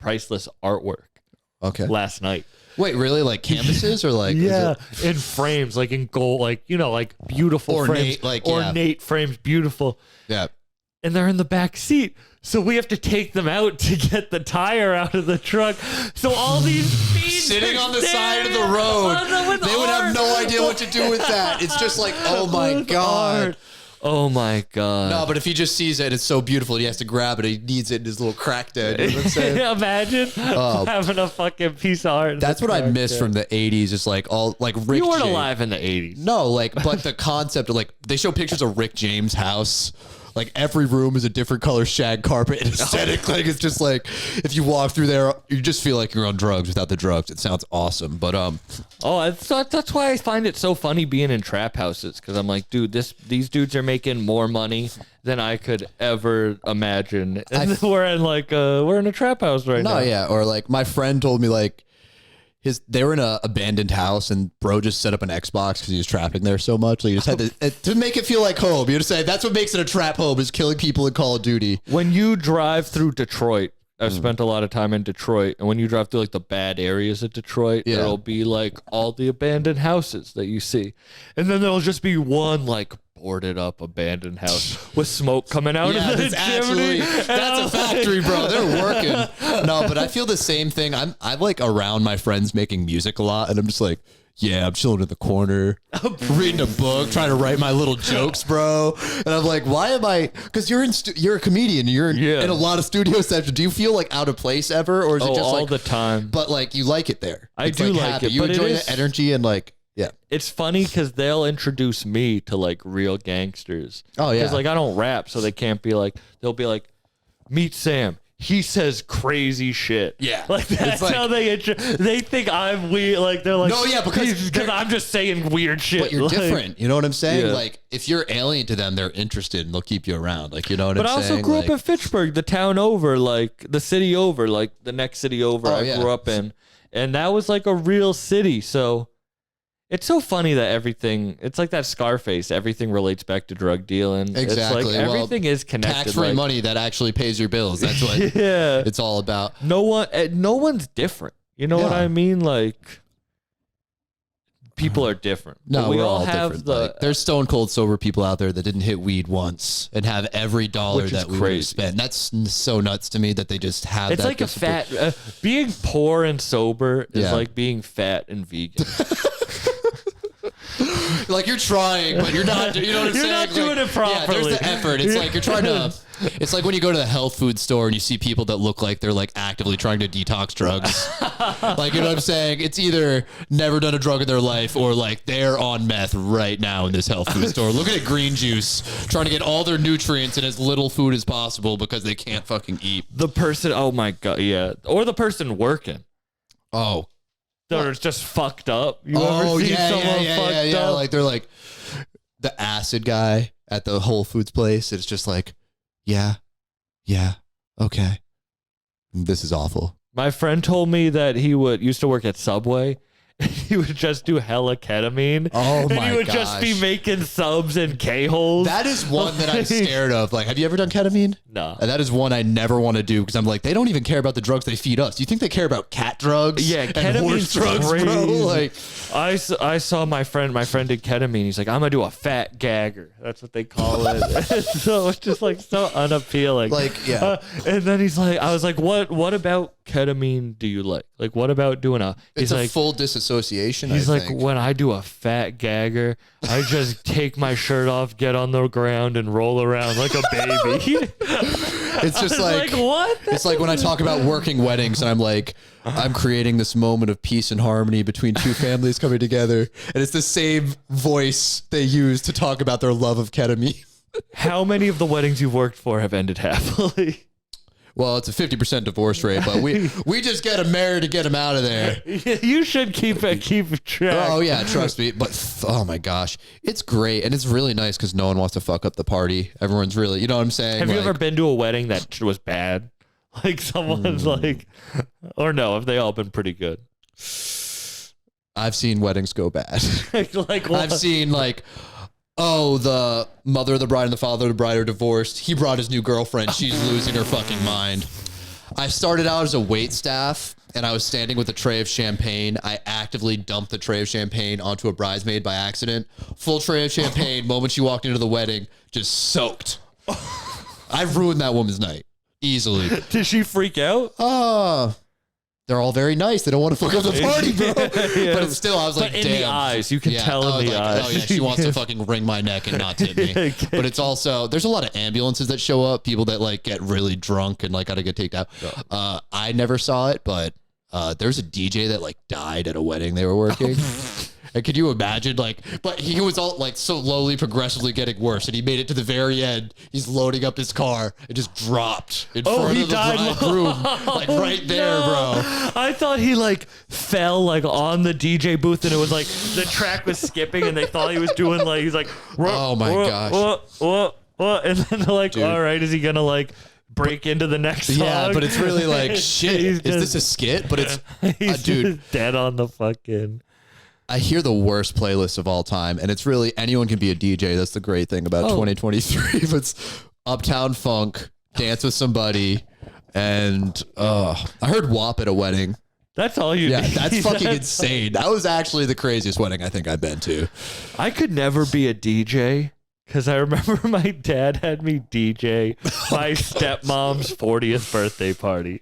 artwork. Okay. Last night. Wait, really? Like canvases or like? Yeah, in frames, like in gold, like, you know, like beautiful ornate, frames. Ornate frames, beautiful. Yeah. And they're in the back seat. So we have to take them out to get the tire out of the truck. So all these feet sitting on the side of the road. They would have no idea what to do with that. It's just like, oh my God. Art. Oh my God. No, but if he just sees it, it's so beautiful. He has to grab it. He needs it in his little crack den. You know what I'm saying? Imagine having a fucking piece of art. That's what I miss from the 80s. It's like all like Rick. You weren't alive in the 80s. No, like, but the concept of like, they show pictures of Rick James' house. Like every room is a different color shag carpet and aesthetic. Like it's just like if you walk through there, you just feel like you're on drugs without the drugs. It sounds awesome, but that's why I find it so funny being in trap houses because I'm like, dude, these dudes are making more money than I could ever imagine. And we're in a trap house right now. No, yeah, or like my friend told me like. They were in an abandoned house and bro just set up an Xbox because he was trapping there so much. Like he just had to make it feel like home. You know what I'm saying? That's what makes it a trap home is killing people in Call of Duty. When you drive through Detroit, I've spent a lot of time in Detroit, and when you drive through like the bad areas of Detroit, there'll be like all the abandoned houses that you see, and then there'll just be one like boarded up abandoned house with smoke coming out of the chimney. That's a factory, bro. They're working. No, but I feel the same thing. I'm like around my friends making music a lot, and I'm just like, yeah, I'm chilling in the corner, reading a book, trying to write my little jokes, bro. And I'm like, why am I? Because you're a comedian. You're in a lot of studio sessions. Do you feel like out of place ever, or is it just all like the time? But like you like it there. I do like it. You enjoy the energy and like. Yeah. It's funny because they'll introduce me to like real gangsters. Oh yeah. Because like I don't rap, so they can't be like. They'll be like, meet Sam. He says crazy shit. Yeah. Like that's like, how they think I'm weird. Like they're like, no, yeah, because I'm just saying weird shit. But you're like, different. You know what I'm saying? Yeah. Like if you're alien to them, they're interested and they'll keep you around. Like, you know what But I'm I saying? also grew like, up in Fitchburg, the town over, like the city over, like the next city over. Oh, I yeah. grew up in, and that was like a real city. So it's so funny that it's like that Scarface. Everything relates back to drug dealing. Exactly. It's like Well, everything is connected. tax-free like, money that actually pays your bills. That's what yeah. it's all about. No one's different. You know what Yeah. I mean? Like people are different. No, But we we're all all have different. the. Like, there's stone cold sober people out there that didn't hit weed once and have every dollar Which is that we would have crazy. spent. That's so nuts to me that they just have It's that like discipline. a fat. Being poor and sober is Yeah. like being fat and vegan. Like you're trying, but you're not. You know what I'm You're saying? not doing it properly. Yeah, there's the effort. It's like you're trying to. It's like when you go to the health food store and you see people that look like they're like actively trying to detox drugs. Like, you know what I'm saying? It's either never done a drug in their life or like they're on meth right now in this health food store. Looking at green juice, trying to get all their nutrients in as little food as possible because they can't fucking eat. The person, oh my god, yeah, or the person working. Oh, They're just fucked up. You ever see someone fucked up? Like they're like the acid guy at the Whole Foods place. It's just like, yeah, okay. This is awful. My friend told me that he used to work at Subway. He would just do hella ketamine. Oh my And he would just be gosh. making subs and K-holes. That is one that I'm scared of. Like, have you ever done ketamine? No. And that is one I never want to do because I'm like, they don't even care about the drugs they feed us. Do you think they care about cat drugs? Yeah, and ketamine's horse drugs, bro? crazy. Like, I saw my friend did ketamine. He's like, I'm gonna do a fat gagger. That's what they call it. So it's just like so unappealing. Like, yeah. And then he's like, I was like, what about ketamine do you like? Like, what about doing it's he's a like, full disassociation. he's I like, think. when I do a fat gagger, I just take my shirt off, get on the ground, and roll around like a baby. It's just like, what? it's like when I talk about working weddings and I'm like, I'm creating this moment of peace and harmony between two families coming together. And it's the same voice they use to talk about their love of ketamine. How many of the weddings you've worked for have ended happily? Well, it's a 50% divorce rate, but we just get them married to get them out of there. You should keep track. Oh yeah, trust me. But oh my gosh, it's great and it's really nice because no one wants to fuck up the party. Everyone's really, you know what I'm saying? Have you ever been to a wedding that was bad? Like someone's like, or no? Have they all been pretty good? I've seen weddings go bad. Like what? I've seen like, oh, the mother of the bride and the father of the bride are divorced. He brought his new girlfriend. She's losing her fucking mind. I started out as a wait staff and I was standing with a tray of champagne. I actively dumped the tray of champagne onto a bridesmaid by accident. Full tray of champagne. Moment she walked into the wedding, just soaked. I've ruined that woman's night easily. Did she freak out? They're all very nice. They don't want to fuck up the party, bro. Yeah. But it's still, I was like, But in damn. the eyes, you can tell I in was the like, eyes. oh yeah, she wants to fucking wring my neck and not tip me. But it's also, there's a lot of ambulances that show up, people that like get really drunk and like got to get taken out. I never saw it, but there's a DJ that like died at a wedding they were working. And could you imagine, like, but he was all like slowly, progressively getting worse, and he made it to the very end. He's loading up his car and just dropped in front he of the died. bridegroom, like right there, bro. I thought he like fell like on the DJ booth, and it was like the track was skipping, and they thought he was doing like he's like, Oh my gosh. what? And then they're like, Dude. all right, is he gonna like break into the next song? Yeah, but it's really like shit. He's Is this a skit? But it's he's dude. just dead on the fucking. I hear the worst playlists of all time, and it's really anyone can be a DJ. That's the great thing about 2023. But it's Uptown Funk, Dance with Somebody, and I heard WAP at a wedding. That's all you Yeah, need. that's fucking insane. That was actually the craziest wedding I think I've been to. I could never be a DJ because I remember my dad had me DJ my stepmom's 40th birthday party.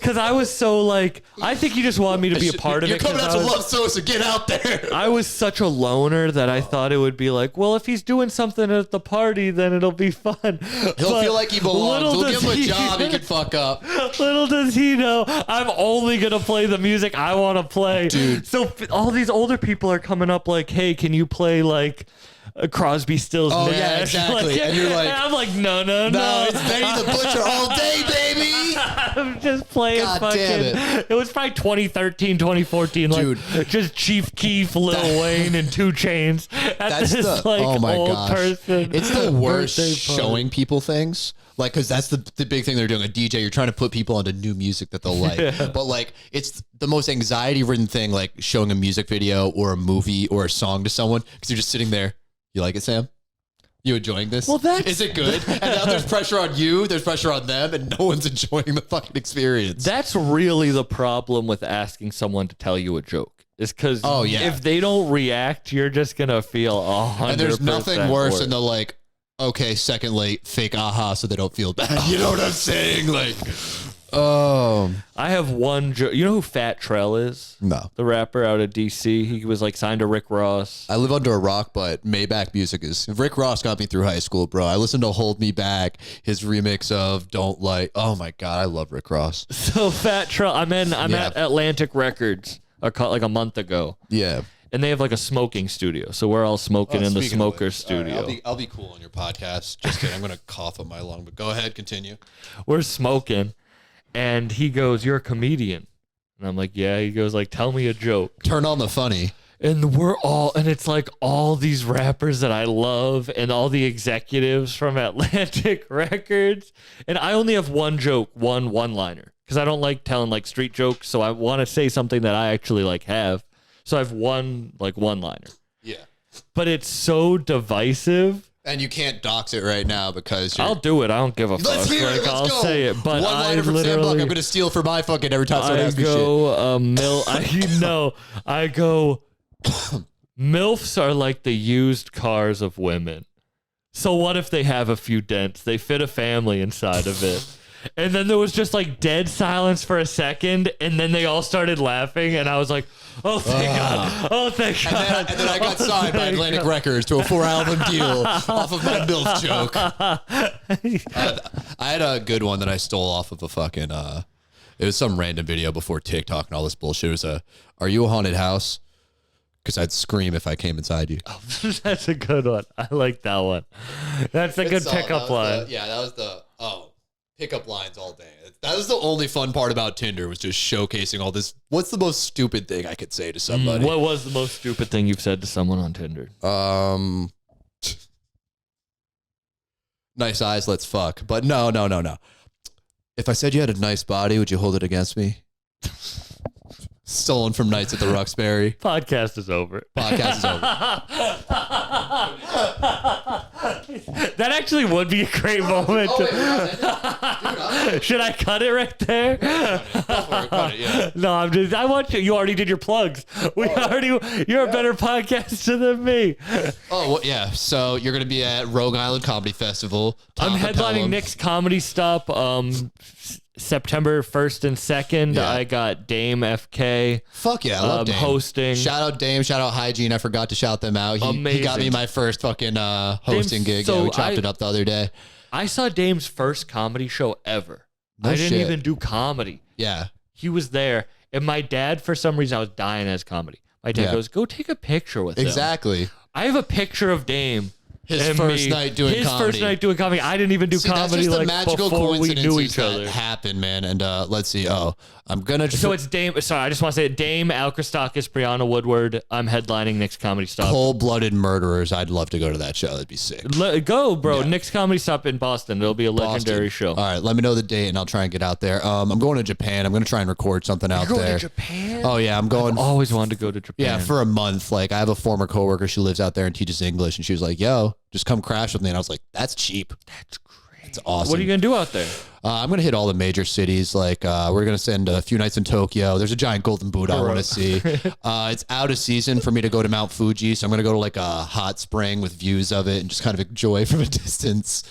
Because I was so like, I think he just wanted me to be a part of You're it. coming out to Love Sosa. Get out there. I was such a loner that I thought it would be like, well, if he's doing something at the party, then it'll be fun. He'll feel like he belongs. We'll give him a job he can fuck up. Little does he know, I'm only going to play the music I want to play. Dude. So all these older people are coming up like, hey, can you play like Crosby, Stills, Oh, Nash? yeah, exactly. Like, and you're like, and I'm like, no. no, it's Benny the Butcher all day, baby. I'm just playing God fucking. damn It was probably 2013, 2014. Dude. Like, just Chief Keef, Lil Wayne, and 2 Chainz. That's This, the like, oh my old gosh. person It's the worst birthday party. showing people things. Like, because that's the big thing they're doing. A DJ, you're trying to put people onto new music that they'll like. But like, it's the most anxiety ridden thing, like showing a music video or a movie or a song to someone because you're just sitting there. You like it, Sam? You enjoying this? Well, is it good? And now there's pressure on you, there's pressure on them, and no one's enjoying the fucking experience. That's really the problem with asking someone to tell you a joke. Is because if they don't react, you're just gonna feel 100%. And there's nothing worse worse than the like, okay, second late, fake aha, so they don't feel bad. You know what I'm saying? Like, I have one joke. You know who Fat Trell is? No. The rapper out of DC. He was like signed to Rick Ross. I live under a rock, but Maybach music is. Rick Ross got me through high school, bro. I listened to Hold Me Back, his remix of Don't Like. Oh my God, I love Rick Ross. So Fat Trell, I'm at Atlantic Records like a month ago. Yeah. And they have like a smoking studio. So we're all smoking in the smoker studio. I'll be cool on your podcast. Just kidding. I'm going to cough up my lung, but go ahead, continue. We're smoking. And he goes, you're a comedian. And I'm like, yeah. He goes like, tell me a joke. Turn on the funny. And it's like all these rappers that I love and all the executives from Atlantic Records. And I only have one joke, one-liner. Because I don't like telling like street jokes. So I want to say something that I actually like have. So I have one-liner. Yeah. But it's so divisive. And you can't dox it right now because I'll do it. I don't give a fuck. Let's hear it. Let's I'll go. say it. But one liner from Sam Buck. I'm going to steal for my fucking every time someone asks me shit. I go, MILFs are like the used cars of women. So what if they have a few dents? They fit a family inside of it. And then there was just like dead silence for a second, and then they all started laughing, and I was like, oh, thank God. Oh, thank God. And then I got signed by Atlantic Records to a 4-album deal off of my MILF joke. I had a good one that I stole off of a fucking, it was some random video before TikTok and all this bullshit. It was are you a haunted house? Because I'd scream if I came inside you. Oh, that's a good one. I like that one. That's a good pickup line. That was pickup lines all day. That was the only fun part about Tinder, was just showcasing all this. What's the most stupid thing I could say to somebody? What was the most stupid thing you've said to someone on Tinder? Nice eyes, let's fuck. But no. If I said you had a nice body, would you hold it against me? Stolen from Nights at the Roxbury. Podcast is over. That actually would be a great moment. Should I cut it right there? Cut it, yeah. No, I want you. You already did your plugs. You're a better podcaster than me. Oh, well, yeah. So you're going to be at Rogue Island Comedy Festival. I'm headlining Nick's Comedy Stop September 1st and 2nd. Yeah. I got Dame FK. Fuck yeah, I love Dame. Hosting. Shout out Dame, shout out Hygiene. I forgot to shout them out. He got me my first fucking hosting gig. So we chopped it up the other day. I saw Dame's first comedy show ever. No I didn't shit. even do comedy. Yeah. He was there. And my dad, for some reason, I was dying as comedy. My dad goes, go take a picture with him. Exactly. I have a picture of Dame. His first night doing comedy. I didn't even do comedy that's just like the magical before we knew coincidences each other. that happen, man. And let's see. I'm gonna. So it's Dame. Sorry, I just want to say it. Dame, Al Christakis, Brianna Woodward. I'm headlining Nick's Comedy Stop. Cold-blooded murderers. I'd love to go to that show. That'd be sick. Go, bro. Yeah. Nick's Comedy Stop in Boston. It'll be a legendary show. All right, let me know the date and I'll try and get out there. I'm going to Japan. I'm gonna try and record something out You're going there. to Japan? Oh yeah, I'm going. I've always wanted to go to Japan. Yeah, for a month. Like I have a former coworker. She lives out there and teaches English, and she was like, "Yo, just come crash with me." And I was like, "That's cheap. That's great. It's awesome." What are you gonna do out there? I'm gonna hit all the major cities. Like we're gonna spend a few nights in Tokyo. There's a giant golden Buddha I want to see. It's out of season for me to go to Mount Fuji, so I'm gonna go to like a hot spring with views of it and just kind of enjoy from a distance.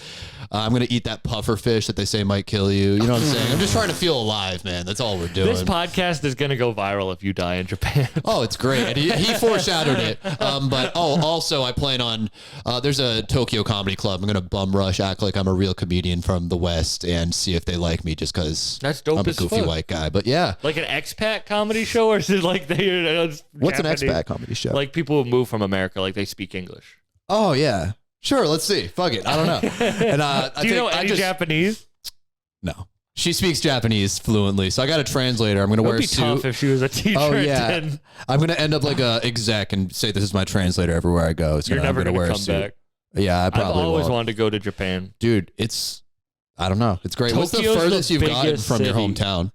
I'm going to eat that puffer fish that they say might kill you. You know what I'm saying? I'm just trying to feel alive, man. That's all we're doing. This podcast is going to go viral if you die in Japan. Oh, it's great. And he foreshadowed it. But also I plan on, there's a Tokyo Comedy Club. I'm going to bum rush, act like I'm a real comedian from the West and see if they like me just because That's dope I'm a as goofy fuck. white guy. But yeah. Like an expat comedy show, or is it like What's an expat comedy show? Like people who move from America, like they speak English. Oh, yeah. Sure, let's see. Fuck it. I don't know. And Do you know any Japanese? No. She speaks Japanese fluently, so I got a translator. I'm going to wear a suit. It would be tough if she was a teacher. Oh, yeah. I'm going to end up like a exec and say this is my translator everywhere I go. You're never going to wear come back. Yeah, I probably I've always won't. wanted to go to Japan. Dude, I don't know. It's great. What's the Tokyo's furthest you've gotten biggest from your city. hometown?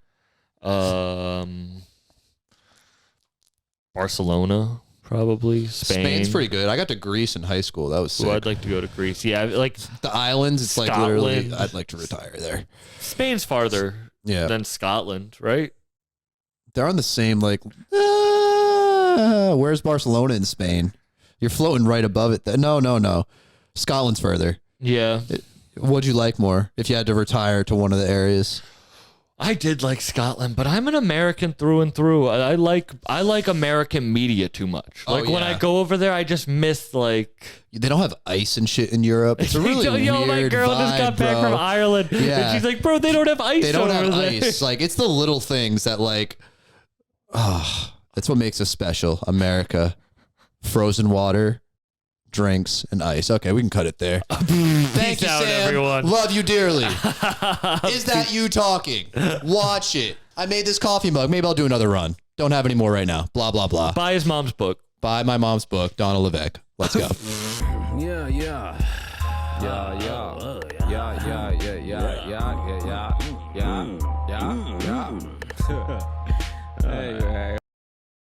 Barcelona, probably. Spain's pretty good. I got to Greece in high school. That was sick. Ooh, I'd like to go to Greece. Yeah, like the islands, it's like Scotland. literally, I'd like to retire there. Spain's farther than Scotland, right? They're on the same, like, where's Barcelona in Spain? You're floating right above it. No. Scotland's further. Yeah. What'd you like more if you had to retire to one of the areas? I did like Scotland, but I'm an American through and through. I like American media too much. Like when I go over there, I just miss like they don't have ice and shit in Europe. It's a really weird my girl vibe, just got back bro. from Ireland, and she's like, "Bro, they don't have ice. They don't have over there." ice. Like it's the little things that like, that's what makes us special. America, frozen water, drinks, and ice. Okay, we can cut it there. Thank you, out, Sam. everyone. Love you dearly. Is that you talking? Watch it. I made this coffee mug. Maybe I'll do another run. Don't have any more right now. Blah, blah, blah. Buy his mom's book. Buy my mom's book, Tyler Levesque. Let's go. Yeah. Hey,